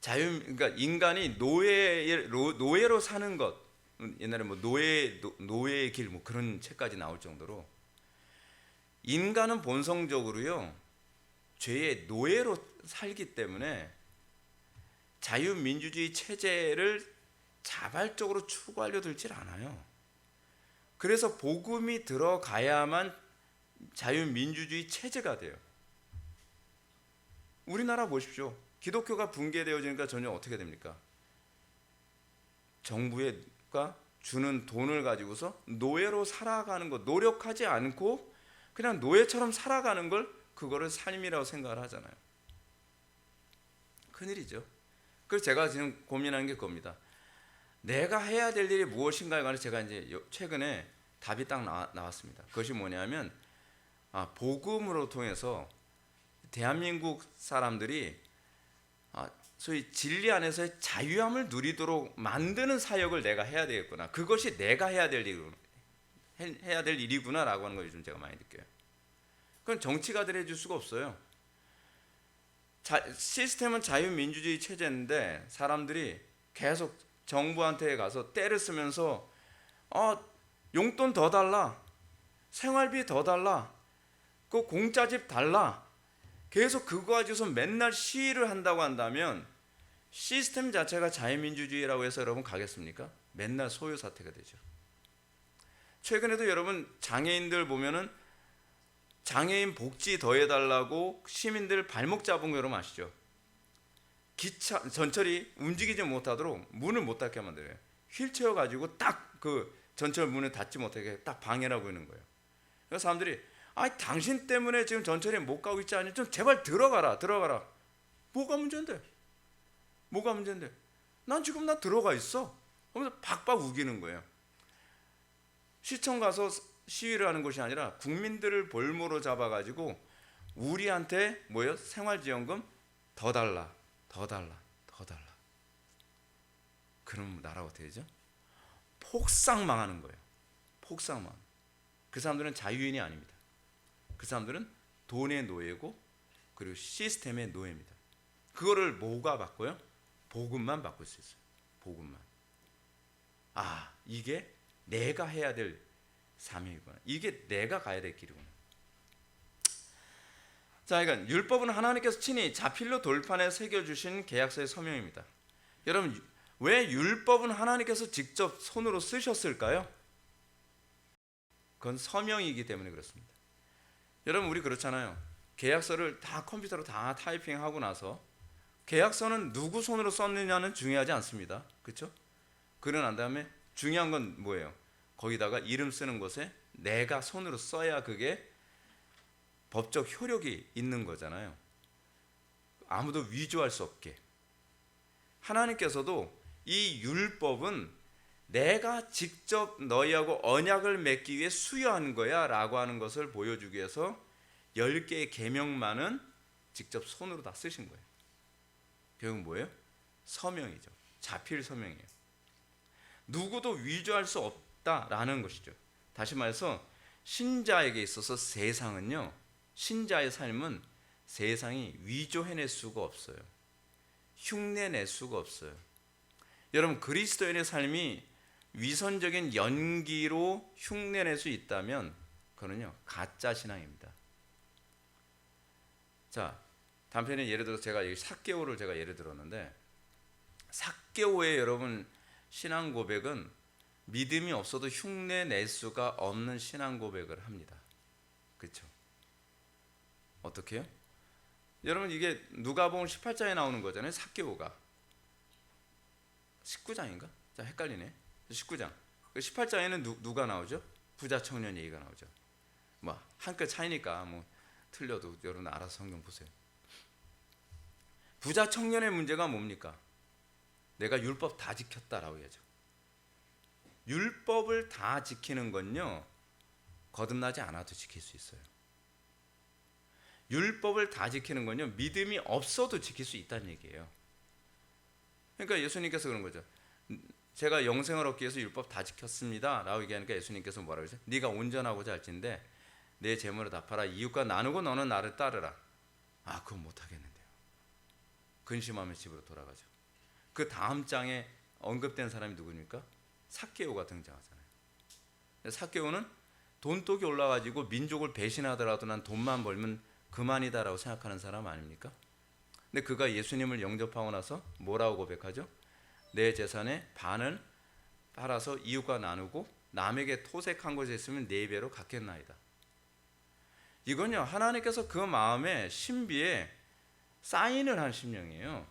그러니까 인간이 노예로 사는 것, 옛날에 뭐 노예의 길 뭐 그런 책까지 나올 정도로 인간은 본성적으로요 죄의 노예로 살기 때문에 자유민주주의 체제를 자발적으로 추구하려 들질 않아요. 그래서 복음이 들어가야만 자유민주주의 체제가 돼요. 우리나라 보십시오. 기독교가 붕괴되어지니까 전혀 어떻게 됩니까? 정부가 주는 돈을 가지고서 노예로 살아가는 것, 노력하지 않고 그냥 노예처럼 살아가는 걸 그거를 삶이라고 생각을 하잖아요. 큰일이죠. 그래서 제가 지금 고민하는 게 그겁니다. 내가 해야 될 일이 무엇인가에 관해서 제가 이제 최근에 답이 딱 나왔습니다. 그것이 뭐냐면 복음으로 통해서 대한민국 사람들이 소위 진리 안에서의 자유함을 누리도록 만드는 사역을 내가 해야 되겠구나. 그것이 내가 해야 될 일이구나라고 하는 걸 요즘 제가 많이 느껴요. 그건 정치가들이 해줄 수가 없어요. 시스템은 자유민주주의 체제인데 사람들이 계속 정부한테 가서 떼를 쓰면서 용돈 더 달라, 생활비 더 달라, 그 공짜집 달라, 계속 그거 가지고서 맨날 시위를 한다고 한다면 시스템 자체가 자유민주주의라고 해서 여러분 가겠습니까? 맨날 소요 사태가 되죠. 최근에도 여러분 장애인들 보면은 장애인 복지 더해달라고 시민들 발목 잡은 거 여러분 아시죠? 기차 전철이 움직이지 못하도록 문을 못 닫게 만들어요. 휠체어 가지고 딱 그 전철 문을 닫지 못하게 딱 방해를 하고 있는 거예요. 그래서 사람들이 당신 때문에 지금 전철에 못 가고 있지 않니? 좀 제발 들어가라. 뭐가 문제인데? 난 지금 들어가 있어. 그러면서 박박 우기는 거예요. 시청 가서 시위를 하는 것이 아니라 국민들을 볼모로 잡아가지고 우리한테 생활지원금 더 달라. 그럼 나라가 어떻게 되죠? 폭삭 망하는 거예요. 그 사람들은 자유인이 아닙니다. 그 사람들은 돈의 노예고 그리고 시스템의 노예입니다. 그거를 뭐가 바꿔요? 복음만 바꿀 수 있어요. 복음만. 이게 내가 해야 될 사명이구나. 이게 내가 가야 될 길이구나. 자, 그러니까 율법은 하나님께서 친히 자필로 돌판에 새겨주신 계약서의 서명입니다. 여러분, 왜 율법은 하나님께서 직접 손으로 쓰셨을까요? 그건 서명이기 때문에 그렇습니다. 여러분, 우리 그렇잖아요. 계약서를 다 컴퓨터로 다 타이핑하고 나서 계약서는 누구 손으로 썼느냐는 중요하지 않습니다. 그렇죠? 그러고 난 다음에 중요한 건 뭐예요? 거기다가 이름 쓰는 곳에 내가 손으로 써야 그게 법적 효력이 있는 거잖아요. 아무도 위조할 수 없게. 하나님께서도 이 율법은 내가 직접 너희하고 언약을 맺기 위해 수여한 거야 라고 하는 것을 보여주기 위해서 10개의 계명만은 직접 손으로 다 쓰신 거예요. 결국 뭐예요? 서명이죠. 자필 서명이에요. 누구도 위조할 수 없다라는 것이죠. 다시 말해서 신자에게 있어서 세상은요, 신자의 삶은 세상이 위조해낼 수가 없어요. 흉내낼 수가 없어요. 여러분, 그리스도인의 삶이 위선적인 연기로 흉내낼 수 있다면 그거는요 가짜 신앙입니다. 자, 단편에 예를 들어서 제가 여기 삭개오를 제가 예를 들었는데, 삭개오의 여러분 신앙 고백은 믿음이 없어도 흉내 낼 수가 없는 신앙 고백을 합니다. 그렇죠? 어떻게 해요? 여러분, 이게 누가복음 18장에 나오는 거잖아요. 삭개오가 19장인가? 자, 헷갈리네. 19장. 18장에는 누가 나오죠? 부자 청년 얘기가 나오죠. 뭐 한 끗 차이니까 뭐 틀려도 여러분 알아서 성경 보세요. 부자 청년의 문제가 뭡니까? 내가 율법 다 지켰다라고 해야죠. 율법을 다 지키는 건요 거듭나지 않아도 지킬 수 있어요. 율법을 다 지키는 건요 믿음이 없어도 지킬 수 있다는 얘기예요. 그러니까 예수님께서 그런 거죠. 제가 영생을 얻기 위해서 율법 다 지켰습니다 라고 얘기하니까 예수님께서 뭐라고 했어요? 네가 온전하고자 할진대 내 재물을 다 팔아 이웃과 나누고 너는 나를 따르라. 아, 그건 못하겠는데요. 근심하며 집으로 돌아가죠. 그 다음 장에 언급된 사람이 누구입니까? 삭개오가 등장하잖아요. 삭개오는 돈독이 올라가지고 민족을 배신하더라도 난 돈만 벌면 그만이다라고 생각하는 사람 아닙니까? 근데 그가 예수님을 영접하고 나서 뭐라고 고백하죠? 내 재산의 반을 팔아서 이웃과 나누고 남에게 토색한 것이 있으면 4배로 갚겠나이다. 이건요 하나님께서 그 마음에 신비에 사인을 한 심령이에요.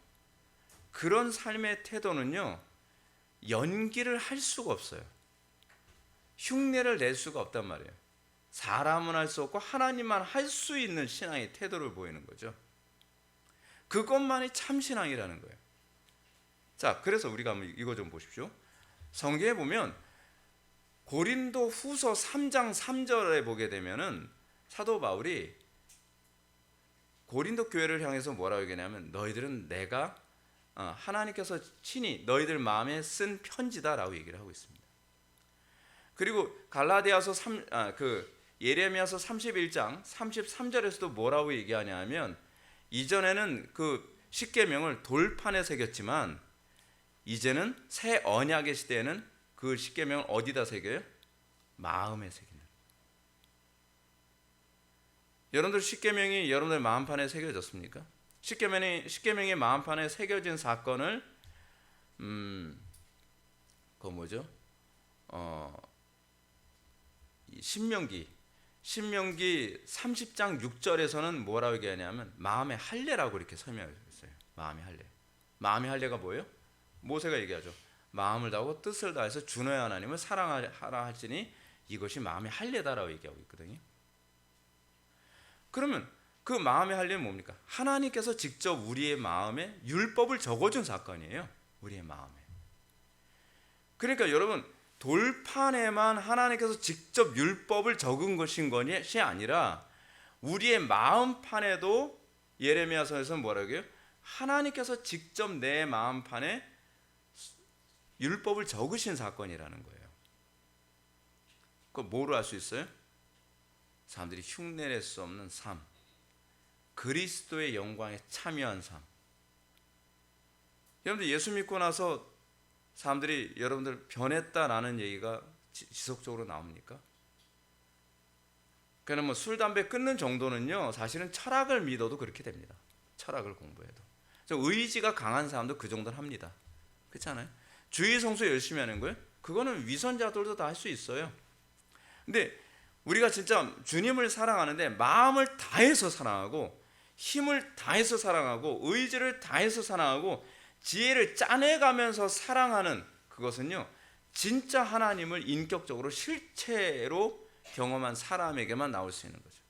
그런 삶의 태도는요 연기를 할 수가 없어요. 흉내를 낼 수가 없단 말이에요. 사람은 할 수 없고 하나님만 할 수 있는 신앙의 태도를 보이는 거죠. 그것만이 참신앙이라는 거예요. 자, 그래서 우리가 한번 이거 좀 보십시오. 성경에 보면 고린도 후서 3장 3절에 보게 되면은 사도 바울이 고린도 교회를 향해서 뭐라고 얘기하냐면 너희들은 내가 하나님께서 친히 너희들 마음에 쓴 편지다라고 얘기를 하고 있습니다. 그리고 갈라디아서 예레미야서 31장 33절에서도 뭐라고 얘기하냐면 이전에는 그 십계명을 돌판에 새겼지만 이제는 새 언약의 시대에는 그 십계명을 어디다 새겨요? 마음에 새기는. 여러분들 십계명이 여러분들 마음판에 새겨졌습니까? 십계명이 마음판에 새겨진 사건을 그거 뭐죠? 신명기 30장 6절에서는 뭐라고 얘기하냐면 마음의 할례라고 이렇게 설명하고 있어요. 마음의 할례. 마음의 할례가 뭐예요? 모세가 얘기하죠. 마음을 다하고 뜻을 다해서 주 너의 하나님을 사랑하라 할지니 이것이 마음의 할례다라고 얘기하고 있거든요. 그러면 그 마음의 할례는 뭡니까? 하나님께서 직접 우리의 마음에 율법을 적어준 사건이에요. 우리의 마음에. 그러니까 여러분 돌판에만 하나님께서 직접 율법을 적은 것인 것이 아니라 우리의 마음판에도 예레미야서에서 뭐라고 해요? 하나님께서 직접 내 마음판에 율법을 적으신 사건이라는 거예요. 그거 뭐로 알 수 있어요? 사람들이 흉내낼 수 없는 삶, 그리스도의 영광에 참여한 삶. 여러분들 예수 믿고 나서 사람들이 여러분들 변했다라는 얘기가 지속적으로 나옵니까? 그냥 뭐 술, 담배 끊는 정도는요 사실은 철학을 믿어도 그렇게 됩니다. 철학을 공부해도. 의지가 강한 사람도 그 정도는 합니다. 그렇잖아요? 주의 성수 열심히 하는 거예요? 그거는 위선자들도 다 할 수 있어요. 근데 우리가 진짜 주님을 사랑하는데 마음을 다해서 사랑하고 힘을 다해서 사랑하고 의지를 다해서 사랑하고 지혜를 짜내가면서 사랑하는 그것은요 진짜 하나님을 인격적으로 실체로 경험한 사람에게만 나올 수 있는 거죠.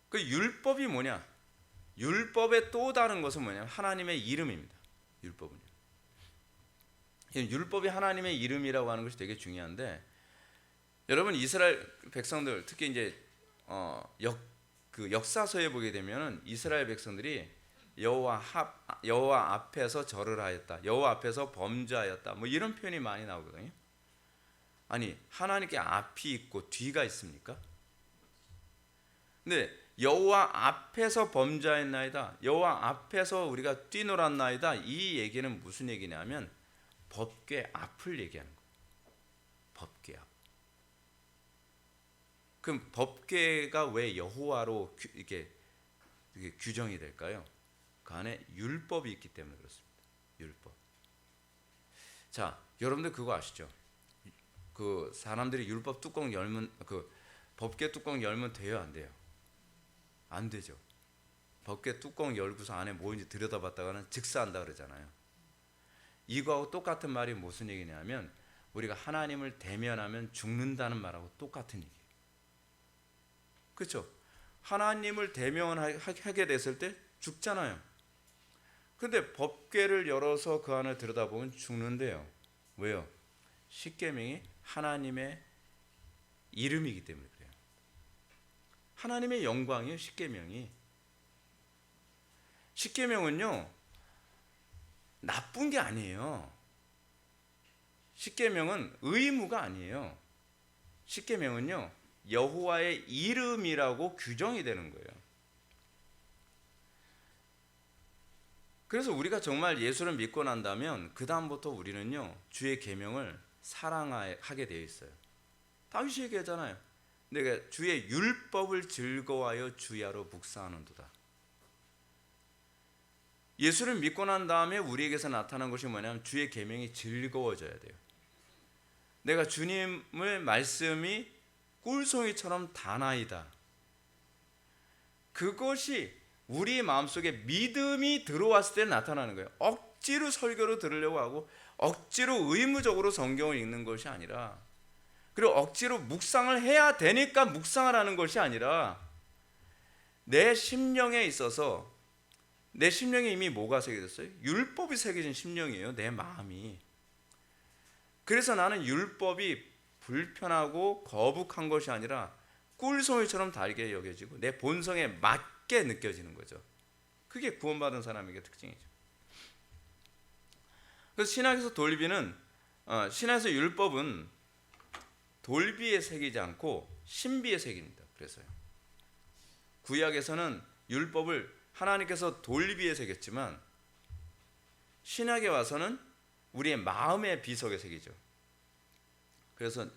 그 율법이 뭐냐? 율법의 또 다른 것은 뭐냐면 하나님의 이름입니다. 율법은요. 율법이 하나님의 이름이라고 하는 것이 되게 중요한데, 여러분 이스라엘 백성들 특히 이제 역사서에 보게 되면 이스라엘 백성들이 여호와 앞에서 절을 하였다, 여호와 앞에서 범죄하였다, 뭐 이런 표현이 많이 나오거든요. 아니 하나님께 앞이 있고 뒤가 있습니까? 근데 여호와 앞에서 범죄하였나이다, 여호와 앞에서 우리가 뛰놀았나이다, 이 얘기는 무슨 얘기냐면 법궤 앞을 얘기하는 거예요. 법궤 앞. 그럼 법궤가 왜 여호와로 이게 규정이 될까요? 그 안에 율법이 있기 때문에 그렇습니다. 율법. 자, 여러분들 그거 아시죠? 그 사람들이 율법 뚜껑 열면, 그 법궤 뚜껑 열면 돼요, 안 돼요? 안 되죠. 법궤 뚜껑 열고서 안에 뭐인지 들여다봤다가는 즉사한다 그러잖아요. 이거하고 똑같은 말이 무슨 얘기냐면 우리가 하나님을 대면하면 죽는다는 말하고 똑같은 얘기예요. 그렇죠? 하나님을 대면하게 됐을 때 죽잖아요. 근데 법궤를 열어서 그 안을 들여다보면 죽는데요. 왜요? 십계명이 하나님의 이름이기 때문에 그래요. 하나님의 영광이에요. 십계명이. 십계명은요 나쁜 게 아니에요. 십계명은 의무가 아니에요. 십계명은요 여호와의 이름이라고 규정이 되는 거예요. 그래서 우리가 정말 예수를 믿고 난다면 그 다음부터 우리는요 주의 계명을 사랑하게 되어 있어요. 다윗이 얘기하잖아요. 내가 주의 율법을 즐거워하여 주야로 묵상하는도다. 예수를 믿고 난 다음에 우리에게서 나타난 것이 뭐냐면 주의 계명이 즐거워져야 돼요. 내가 주님의 말씀이 꿀송이처럼 다나이다. 그것이 우리 마음속에 믿음이 들어왔을 때 나타나는 거예요. 억지로 설교를 들으려고 하고 억지로 의무적으로 성경을 읽는 것이 아니라, 그리고 억지로 묵상을 해야 되니까 묵상을 하는 것이 아니라 내 심령에 있어서, 내 심령에 이미 뭐가 새겨졌어요? 율법이 새겨진 심령이에요. 내 마음이. 그래서 나는 율법이 불편하고 거북한 것이 아니라 꿀송이처럼 달게 여겨지고 내 본성에 맞게 느껴지는 거죠. 그게 구원받은 사람에게 특징이죠. 그래서 신학에서 신학에서 율법은 돌비에 새기지 않고 신비에 새깁니다. 그래서요. 구약에서는 율법을 하나님께서 돌비에 새겼지만 신약에 와서는 우리의 마음의 비석에 새기죠. 그래서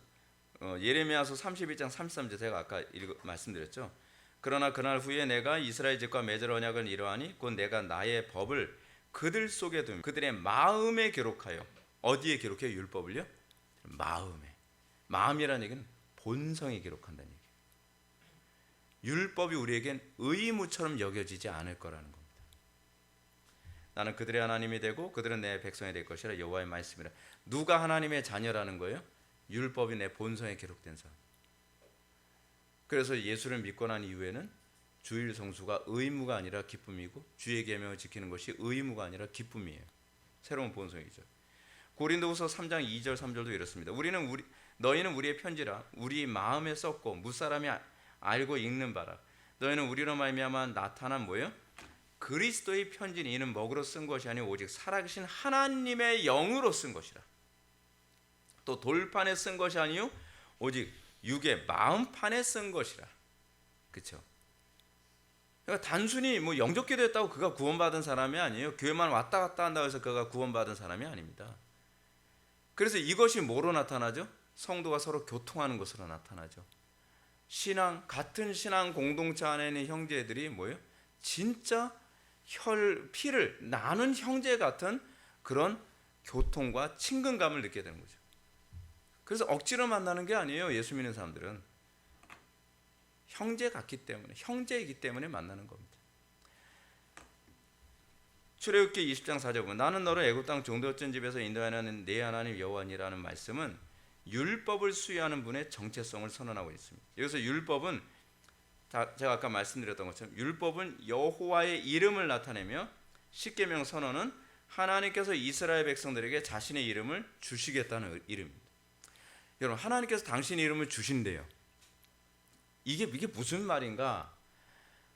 예레미야서 31장 33절 제가 아까 말씀드렸죠. 그러나 그날 후에 내가 이스라엘 집과 맺을 언약을 이루하니 곧 내가 나의 법을 그들 속에 두며 그들의 마음에 기록하여. 어디에 기록해요? 율법을요? 마음에. 마음이라는 얘기는 본성에 기록한다는 얘기예요. 율법이 우리에겐 의무처럼 여겨지지 않을 거라는 겁니다. 나는 그들의 하나님이 되고 그들은 내 백성이 될 것이라 여호와의 말씀이라. 누가 하나님의 자녀라는 거예요? 율법이 내 본성에 기록된 사람. 그래서 예수를 믿고 난 이후에는 주일 성수가 의무가 아니라 기쁨이고 주의 계명을 지키는 것이 의무가 아니라 기쁨이에요. 새로운 본성이죠. 고린도후서 3장 2절 3절도 이렇습니다. 너희는 우리의 편지라 우리 마음에 썼고 무사람이 알고 읽는 바라. 너희는 우리로 말미암아 나타난 뭐예요? 그리스도의 편지니 이는 먹으로 쓴 것이 아니오 오직 살아계신 하나님의 영으로 쓴 것이라. 또 돌판에 쓴 것이 아니오 오직 육의 마음판에 쓴 것이라. 그렇죠? 그러니까 단순히 뭐 영접기도 했다고 그가 구원받은 사람이 아니에요. 교회만 왔다 갔다 한다고 해서 그가 구원받은 사람이 아닙니다. 그래서 이것이 뭐로 나타나죠? 성도가 서로 교통하는 것으로 나타나죠. 같은 신앙 공동체 안에 있는 형제들이 뭐예요? 진짜 피를 나눈 형제 같은 그런 교통과 친근감을 느끼게 되는 거죠. 그래서 억지로 만나는 게 아니에요. 예수 믿는 사람들은 형제 같기 때문에, 형제이기 때문에 만나는 겁니다. 출애굽기 20장 4절 보면 나는 너를 애굽 땅 종되었던 집에서 인도하는 네 하나님 여호와니라는 말씀은 율법을 수여하는 분의 정체성을 선언하고 있습니다. 여기서 율법은 제가 아까 말씀드렸던 것처럼 율법은 여호와의 이름을 나타내며 십계명 선언은 하나님께서 이스라엘 백성들에게 자신의 이름을 주시겠다는 이름입니다. 여러분, 하나님께서 당신의 이름을 주신대요. 이게 무슨 말인가?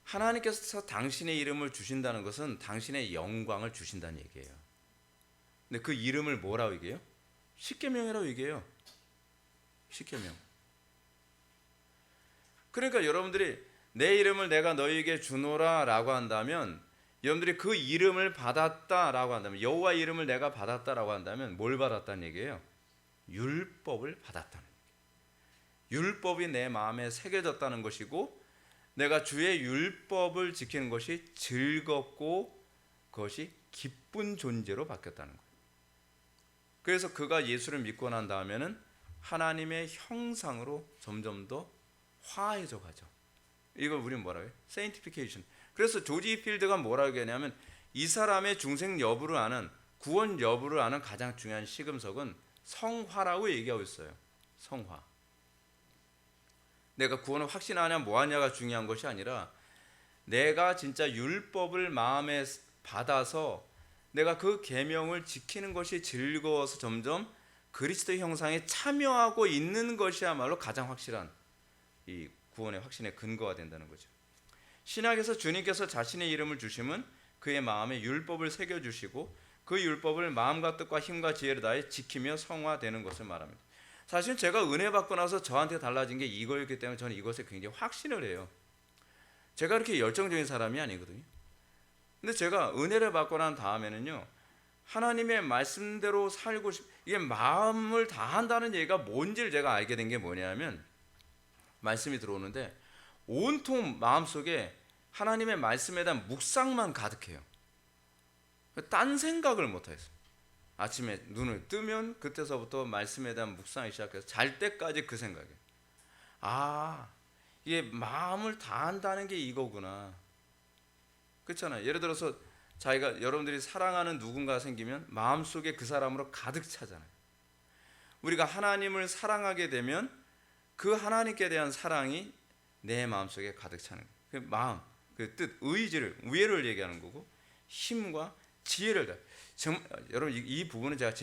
하나님께서 당신의 이름을 주신다는 것은 당신의 영광을 주신다는 얘기예요. 근데 그 이름을 뭐라고 얘기해요? 십계명이라고 얘기해요. 십계명. 그러니까 여러분들이 내 이름을 내가 너희에게 주노라 라고 한다면, 여러분들이 그 이름을 받았다라고 한다면, 여호와 이름을 내가 받았다라고 한다면 뭘 받았다는 얘기예요? 율법을 받았다는 얘기예요. 율법이 내 마음에 새겨졌다는 것이고, 내가 주의 율법을 지키는 것이 즐겁고 그것이 기쁜 존재로 바뀌었다는 거예요. 그래서 그가 예수를 믿고 난 다음에는 하나님의 형상으로 점점 더 화해져 가죠. 이걸 우리는 뭐라고 해요? Sanctification. 그래서 조지 필드가 뭐라고 하냐면, 이 사람의 중생 여부를 아는, 구원 여부를 아는 가장 중요한 시금석은 성화라고 얘기하고 있어요. 성화. 내가 구원을 확신하냐 뭐하냐가 중요한 것이 아니라, 내가 진짜 율법을 마음에 받아서 내가 그 계명을 지키는 것이 즐거워서 점점 그리스도의 형상에 참여하고 있는 것이야말로 가장 확실한 이 구원의 확신의 근거가 된다는 거죠. 신약에서 주님께서 자신의 이름을 주심은 그의 마음에 율법을 새겨주시고 그 율법을 마음과 뜻과 힘과 지혜를 다해 지키며 성화되는 것을 말합니다. 사실 제가 은혜 받고 나서 저한테 달라진 게 이거였기 때문에 저는 이것에 굉장히 확신을 해요. 제가 그렇게 열정적인 사람이 아니거든요. 근데 제가 은혜를 받고 난 다음에는요, 하나님의 말씀대로 살고 이게 마음을 다한다는 얘기가 뭔지를 제가 알게 된 게 뭐냐면, 말씀이 들어오는데 온통 마음속에 하나님의 말씀에 대한 묵상만 가득해요. 딴 생각을 못하겠어요. 아침에 눈을 뜨면 그때서부터 말씀에 대한 묵상이 시작해서 잘 때까지 그 생각이에요. 아, 이게 마음을 다한다는 게 이거구나. 그렇잖아요. 예를 들어서 자기가, 여러분들이 사랑하는 누군가 생기면 마음속에 그 사람으로 가득 차잖아요. 우리가 하나님을 사랑하게 되면 그 하나님께 대한 사랑이 내 마음속에 가득 차는 거예요. 그 마음, 그 뜻, 의지를, 우애를 얘기하는 거고, 힘과 지혜를 다. 여러분, 이 부분은 제가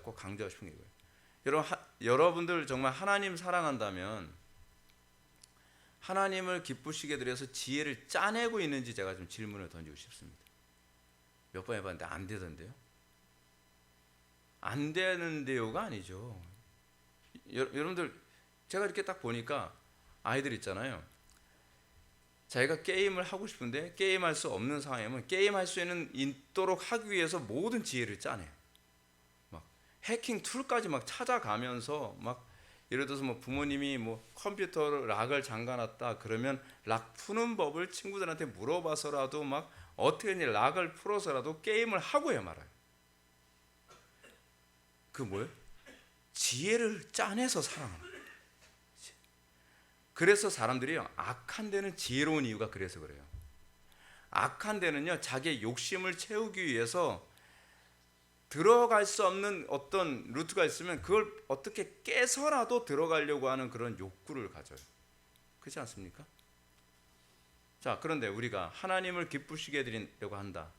꼭 강조하고 싶은 게 이거예요. 여러분들 정말 하나님 사랑한다면 하나님을 기쁘시게 드려서 지혜를 짜내고 있는지 제가 좀 질문을 던지고 싶습니다. 몇 번 해봤는데 안 되던데요? 안 되는데요가 아니죠. 여러분들, 제가 이렇게 딱 보니까 아이들 있잖아요. 자기가 게임을 하고 싶은데 게임할 수 없는 상황이면 게임할 수 있도록 하기 위해서 모든 지혜를 짜내요. 막 해킹 툴까지 막 찾아가면서, 막 예를 들어서 뭐 부모님이 뭐 컴퓨터 락을 잠가놨다 그러면 락 푸는 법을 친구들한테 물어봐서라도 막 어떻게 락을 풀어서라도 게임을 하고야 말아요. 그 뭐예요? 지혜를 짜내서 살아가는 거예요. 그래서 사람들이요, 악한 데는 지혜로운 이유가 그래서 그래요. 악한 데는요, 자기의 욕심을 채우기 위해서 들어갈 수 없는 어떤 루트가 있으면 그걸 어떻게 깨서라도 들어가려고 하는 그런 욕구를 가져요. 그렇지 않습니까? 자, 그런데 우리가 하나님을 기쁘시게 드리려고 한다.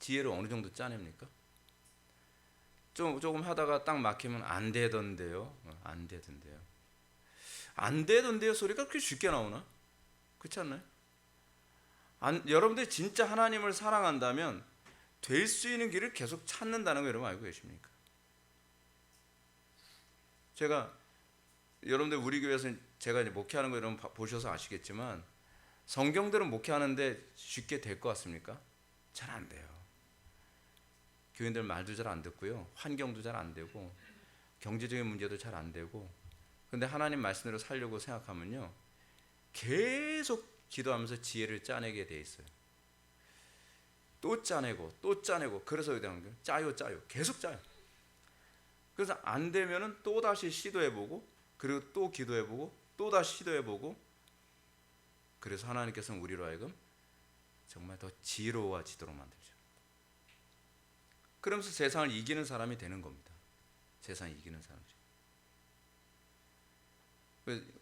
지혜를 어느 정도 짜냅니까? 조금 하다가 딱 막히면 안 되던데요. 안 되던데요. 안 되던데요 소리가 그렇게 쉽게 나오나? 그렇지 않나요? 여러분들이 진짜 하나님을 사랑한다면 될 수 있는 길을 계속 찾는다는 거 여러분 알고 계십니까? 제가, 여러분들 우리 교회에서 제가 이제 목회하는 거 여러분 보셔서 아시겠지만, 성경들은 목회하는데 쉽게 될 것 같습니까? 잘 안 돼요. 교인들 말도 잘 안 듣고요, 환경도 잘 안 되고, 경제적인 문제도 잘 안 되고. 근데 하나님 말씀대로 살려고 생각하면요, 계속 기도하면서 지혜를 짜내게 돼 있어요. 또 짜내고 또 짜내고. 그래서 되는 거예요. 짜요 계속 짜요. 그래서 안 되면은 또 다시 시도해보고, 그리고 또 기도해보고, 또 다시 시도해보고. 그래서 하나님께서는 우리로 하여금 정말 더 지혜로워지도록 만들죠. 그러면서 세상을 이기는 사람이 되는 겁니다. 세상을 이기는 사람이죠.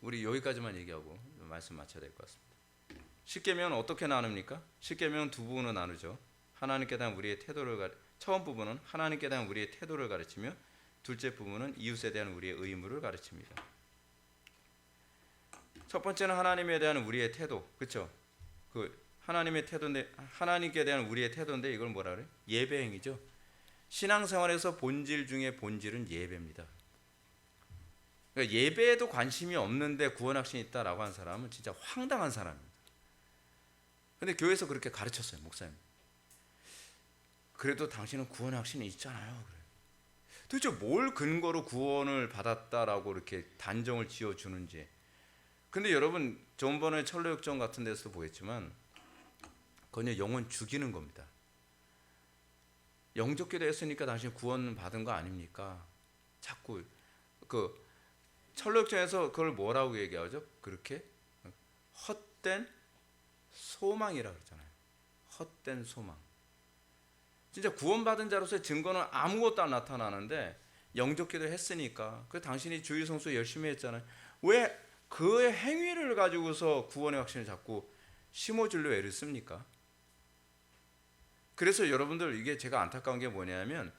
우리 여기까지만 얘기하고 말씀 마쳐야 될 것 같습니다. 십계명은 어떻게 나눕니까? 십계명은 두 부분으로 나누죠. 하나님께 대한 우리의 태도를 처음 부분은 하나님께 대한 우리의 태도를 가르치며 둘째 부분은 이웃에 대한 우리의 의무를 가르칩니다. 첫 번째는 하나님에 대한 우리의 태도, 그렇죠? 그 하나님의 태도인데 하나님께 대한 우리의 태도인데 이걸 뭐라 그래? 예배 행위죠. 신앙생활에서 본질 중에 본질은 예배입니다. 그러니까 예배에도 관심이 없는데 구원 확신이 있다라고 하는 사람은 진짜 황당한 사람입니다. 근데 교회에서 그렇게 가르쳤어요, 목사님. 그래도 당신은 구원 확신이 있잖아요. 그래. 도대체 뭘 근거로 구원을 받았다라고 이렇게 단정을 지어주는지. 근데 여러분 전번에 철로역정 같은 데서도 보겠지만 그건 영혼 죽이는 겁니다. 영접기도 했으니까 당신 구원 받은 거 아닙니까? 자꾸 그 철로역정에서 그걸 뭐라고 얘기하죠? 그렇게 헛된 소망이라고 그러잖아요. 헛된 소망. 진짜 구원받은 자로서의 증거는 아무것도 안 나타나는데 영접기도 했으니까 그 당신이 주일 성수 열심히 했잖아요. 왜 그의 행위를 가지고서 구원의 확신을 자꾸 심어주려 애를 씁니까? 그래서 여러분들 이게 제가 안타까운 게 뭐냐면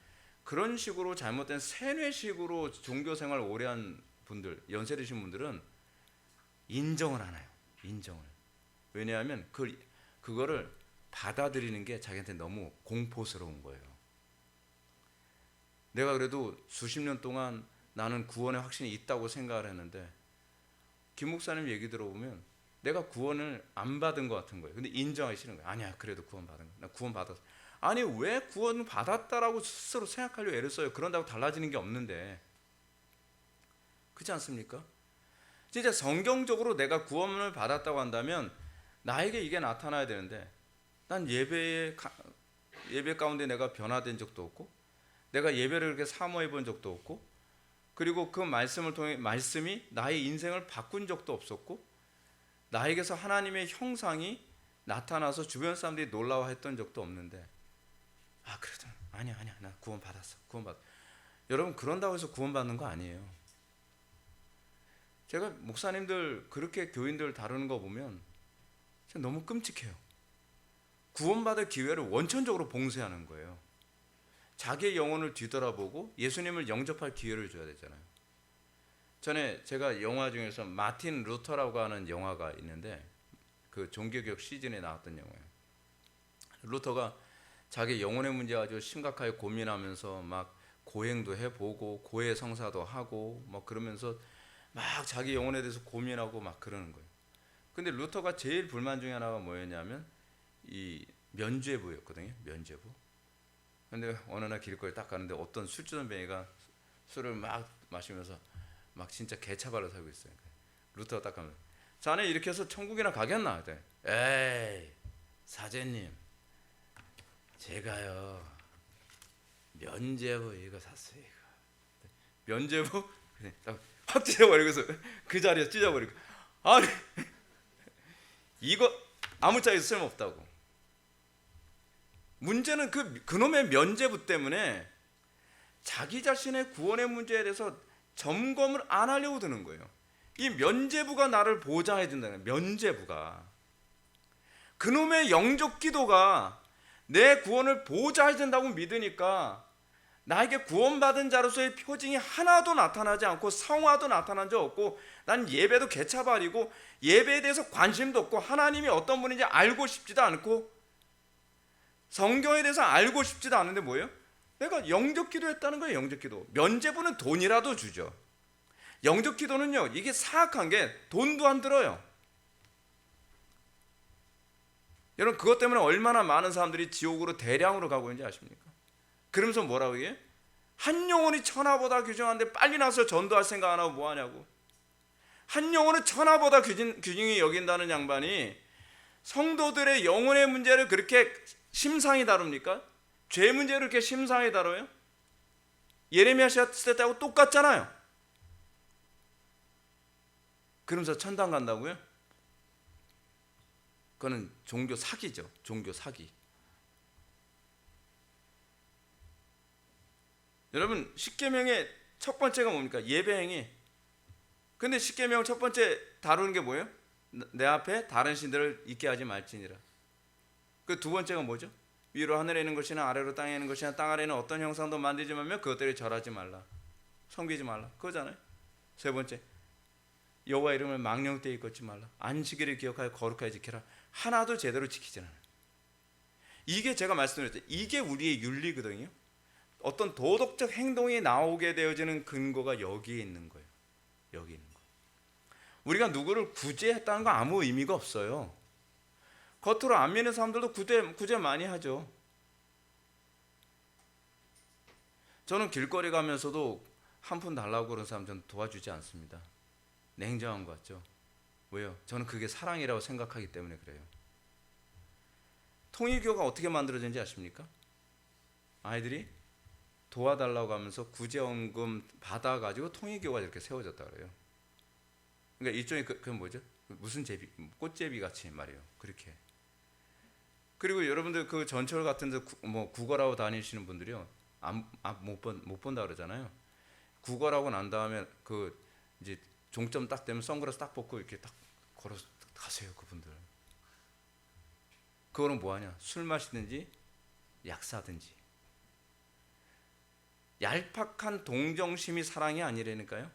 그런 식으로 잘못된 세뇌식으로 종교생활 오래 한 분들, 연세 드신 분들은 인정을 안 해요. 인정을. 왜냐하면 그거를 받아들이는 게 자기한테 너무 공포스러운 거예요. 내가 그래도 수십 년 동안 나는 구원의 확신이 있다고 생각을 했는데 김 목사님 얘기 들어보면 내가 구원을 안 받은 것 같은 거예요. 근데 인정하기 싫은 거예요. 아니야, 그래도 구원 받은 거야. 나 구원 받았어. 아니 왜 구원 받았다라고 스스로 생각하려고 애를 써요. 그런다고 달라지는 게 없는데. 그렇지 않습니까? 진짜 성경적으로 내가 구원을 받았다고 한다면 나에게 이게 나타나야 되는데 난 예배 가운데 내가 변화된 적도 없고 내가 예배를 그렇게 사모해 본 적도 없고 그리고 그 말씀을 통해 말씀이 나의 인생을 바꾼 적도 없었고 나에게서 하나님의 형상이 나타나서 주변 사람들이 놀라워했던 적도 없는데 그래도 아니야 나 구원 받았어. 여러분 그런다고 해서 구원 받는 거 아니에요. 제가 목사님들 그렇게 교인들 다루는 거 보면 너무 끔찍해요. 구원받을 기회를 원천적으로 봉쇄하는 거예요. 자기의 영혼을 뒤돌아보고 예수님을 영접할 기회를 줘야 되잖아요. 전에 제가 영화 중에서 마틴 루터라고 하는 영화가 있는데 그 종교개혁 시즌에 나왔던 영화예요. 루터가 자기 영혼의 문제 가지고 심각하게 고민하면서 막 고행도 해보고 고해 성사도 하고 막 그러면서 막 자기 영혼에 대해서 고민하고 막 그러는 거예요. 근데 루터가 제일 불만 중에 하나가 뭐였냐면 이 면죄부였거든요. 면죄부. 근데 어느 날 길거리 딱 가는데 어떤 술주전뱅이가 술을 막 마시면서 막 진짜 개차발로 살고 있어요. 루터가 딱 가면 자네 이렇게 해서 천국이나 가겠나? 에이 사제님 제가요 면죄부 이거 샀어요. 이거. 면죄부? 확 찢어버리고서 그 자리에서 찢어버리고 아니 이거 아무짝에도 쓸모없다고. 문제는 그놈의 면죄부 때문에 자기 자신의 구원의 문제에 대해서 점검을 안 하려고 드는 거예요. 이 면죄부가 나를 보장해 준다는 거예요. 면죄부가. 그놈의 영적 기도가 내 구원을 보장해 준다고 믿으니까 나에게 구원받은 자로서의 표징이 하나도 나타나지 않고 성화도 나타난 적 없고 난 예배도 개차발이고 예배에 대해서 관심도 없고 하나님이 어떤 분인지 알고 싶지도 않고 성경에 대해서 알고 싶지도 않은데 뭐예요? 내가 영적 기도했다는 거예요. 영적 기도. 면죄부는 돈이라도 주죠. 영적 기도는요 이게 사악한 게 돈도 안 들어요. 여러분 그것 때문에 얼마나 많은 사람들이 지옥으로 대량으로 가고 있는지 아십니까? 그러면서 뭐라고 해요? 한 영혼이 천하보다 귀중한데 빨리 나서 전도할 생각 안 하고 뭐하냐고. 한 영혼은 천하보다 귀중히 여긴다는 양반이 성도들의 영혼의 문제를 그렇게 심상히 다룹니까? 죄 문제를 그렇게 심상히 다뤄요? 예레미야 시대 때하고 똑같잖아요. 그러면서 천당 간다고요? 그거는 종교 사기죠. 종교 사기. 여러분, 십계명의 첫 번째가 뭡니까? 예배 행위. 근데 십계명 첫 번째 다루는 게 뭐예요? 내 앞에 다른 신들을 있게 하지 말지니라. 그 두 번째가 뭐죠? 위로 하늘에 있는 것이나 아래로 땅에 있는 것이나 땅 아래는 어떤 형상도 만들지 말며 그것들을 절하지 말라. 섬기지 말라. 그거잖아요. 세 번째, 여호와 이름을 망령되이 걷지 말라. 안식일을 기억하여 거룩하게 지키라. 하나도 제대로 지키지 않아요. 이게 제가 말씀드렸죠. 이게 우리의 윤리거든요. 어떤 도덕적 행동이 나오게 되어지는 근거가 여기에 있는 거예요. 여기 있는 거. 우리가 누구를 구제했다는 거 아무 의미가 없어요. 겉으로 안 믿는 사람들도 구제 많이 하죠. 저는 길거리 가면서도 한 푼 달라고 그런 사람 저는 도와주지 않습니다. 냉정한 것 같죠? 왜요? 저는 그게 사랑이라고 생각하기 때문에 그래요. 통일교가 어떻게 만들어진지 아십니까? 아이들이 도와달라고 하면서 구제원금 받아가지고 통일교가 이렇게 세워졌다 그래요. 그러니까 일종의 그건 뭐죠? 무슨 제비, 꽃제비 같이 말이에요. 그렇게. 그리고 여러분들 그 전철 같은 데 뭐 구걸하고 다니시는 분들이요, 못 본다 그러잖아요. 구걸하고 난 다음에 그 이제 종점 딱 되면 선글라스 딱 벗고 이렇게 딱 걸어서 가세요. 그분들. 그거는 뭐하냐? 술 마시든지 약 사든지. 얄팍한 동정심이 사랑이 아니라니까요.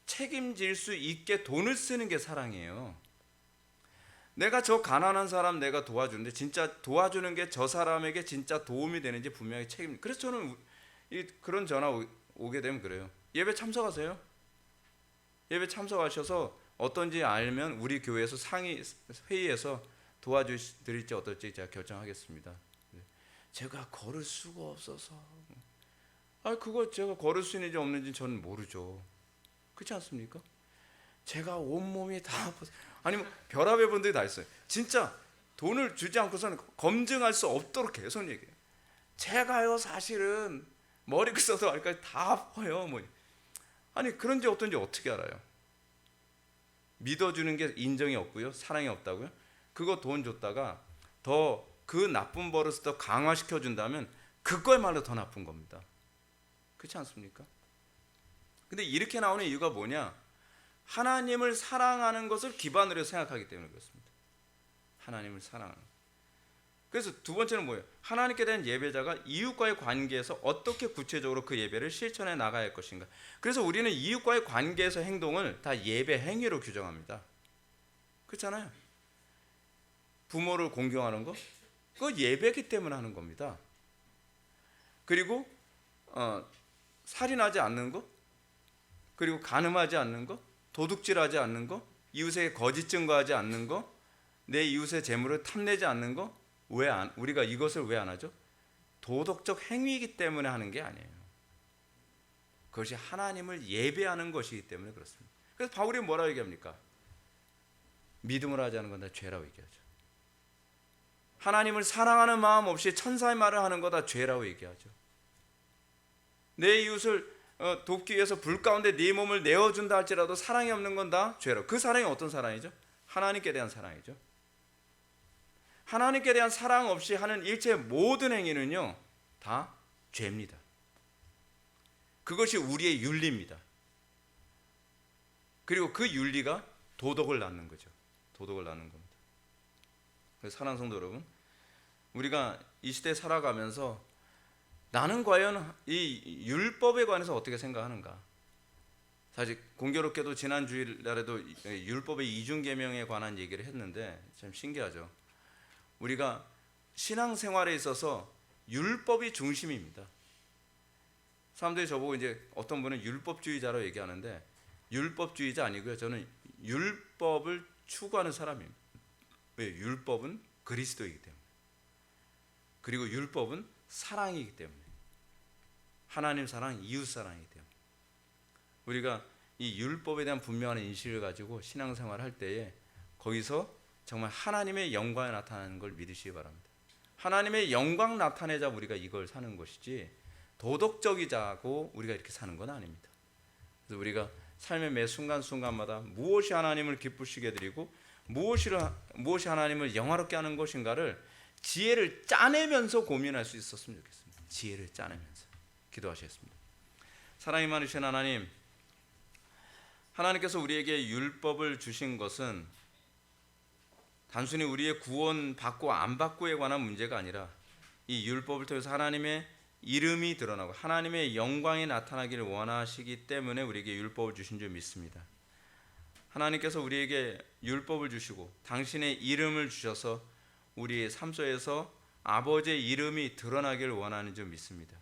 책임질 수 있게 돈을 쓰는 게 사랑이에요. 내가 저 가난한 사람 내가 도와주는데 진짜 도와주는 게 저 사람에게 진짜 도움이 되는지 분명히 책임. 그래서 저는 그런 전화 오게 되면 그래요. 예배 참석하세요. 예배 참석하셔서 어떤지 알면 우리 교회에서 상의 회의에서 도와드릴지 어떨지 제가 결정하겠습니다. 제가 걸을 수가 없어서. 그거 제가 걸을 수 있는지 없는지 저는 모르죠. 그렇지 않습니까? 제가 온몸이 다 아니면 별압의 분들이 다 있어요. 진짜 돈을 주지 않고서는 검증할 수 없도록 계속 얘기해요. 제가요 사실은 머리 끝서도 발까지 다 아파요. 뭐. 아니 그런지 어떤지 어떻게 알아요? 믿어주는 게 인정이 없고요, 사랑이 없다고요? 그거 돈 줬다가 더 그 나쁜 버릇을 더 강화시켜 준다면 그거야말로 더 나쁜 겁니다. 그렇지 않습니까? 근데 이렇게 나오는 이유가 뭐냐? 하나님을 사랑하는 것을 기반으로 생각하기 때문에 그렇습니다. 하나님을 사랑하는. 그래서 두 번째는 뭐예요? 하나님께 대한 예배자가 이웃과의 관계에서 어떻게 구체적으로 그 예배를 실천해 나가야 할 것인가. 그래서 우리는 이웃과의 관계에서 행동을 다 예배 행위로 규정합니다. 그렇잖아요. 부모를 공경하는 거 그거 예배이기 때문에 하는 겁니다. 그리고 살인하지 않는 거, 그리고 간음하지 않는 거, 도둑질하지 않는 거, 이웃에게 거짓 증거하지 않는 거, 내 이웃의 재물을 탐내지 않는 거, 우리가 이것을 왜 안 하죠? 도덕적 행위이기 때문에 하는 게 아니에요. 그것이 하나님을 예배하는 것이기 때문에 그렇습니다. 그래서 바울이 뭐라고 얘기합니까? 믿음을 하지 않는 건 다 죄라고 얘기하죠. 하나님을 사랑하는 마음 없이 천사의 말을 하는 거 다 죄라고 얘기하죠. 내 이웃을 돕기 위해서 불 가운데 네 몸을 내어준다 할지라도 사랑이 없는 건 다 죄라고. 그 사랑이 어떤 사랑이죠? 하나님께 대한 사랑이죠. 하나님께 대한 사랑 없이 하는 일체 모든 행위는요 다 죄입니다. 그것이 우리의 윤리입니다. 그리고 그 윤리가 도덕을 낳는 거죠. 도덕을 낳는 겁니다. 그래서 사랑하는 성도 여러분, 우리가 이 시대에 살아가면서 나는 과연 이 율법에 관해서 어떻게 생각하는가? 사실 공교롭게도 지난 주일날에도 율법의 이중계명에 관한 얘기를 했는데 참 신기하죠. 우리가 신앙생활에 있어서 율법이 중심입니다. 사람들이 저보고 이제 어떤 분은 율법주의자로 얘기하는데 율법주의자 아니고요. 저는 율법을 추구하는 사람입니다. 왜? 율법은 그리스도이기 때문에. 그리고 율법은 사랑이기 때문에. 하나님 사랑, 이웃 사랑이기 때문에. 우리가 이 율법에 대한 분명한 인식을 가지고 신앙생활을 할 때에 거기서 정말 하나님의 영광이 나타나는 걸 믿으시기 바랍니다. 하나님의 영광 나타내자 우리가 이걸 사는 것이지 도덕적이자고 우리가 이렇게 사는 건 아닙니다. 그래서 우리가 삶의 매 순간순간마다 무엇이 하나님을 기쁘시게 드리고 무엇이 하나님을 영화롭게 하는 것인가를 지혜를 짜내면서 고민할 수 있었으면 좋겠습니다. 지혜를 짜내면서 기도하시겠습니다. 사랑이 많으신 하나님, 하나님께서 우리에게 율법을 주신 것은 단순히 우리의 구원 받고 안 받고에 관한 문제가 아니라 이 율법을 통해서 하나님의 이름이 드러나고 하나님의 영광이 나타나기를 원하시기 때문에 우리에게 율법을 주신 줄 믿습니다. 하나님께서 우리에게 율법을 주시고 당신의 이름을 주셔서 우리의 삶 속에서 아버지의 이름이 드러나기를 원하는 줄 믿습니다.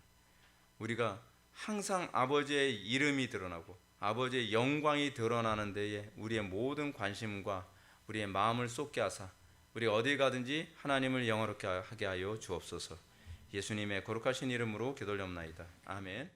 우리가 항상 아버지의 이름이 드러나고 아버지의 영광이 드러나는 데에 우리의 모든 관심과 우리의 마음을 쏟게 하사 우리 어디 가든지 하나님을 영화롭게 하게 하여 주옵소서. 예수님의 거룩하신 이름으로 기도올려옵나이다. 아멘.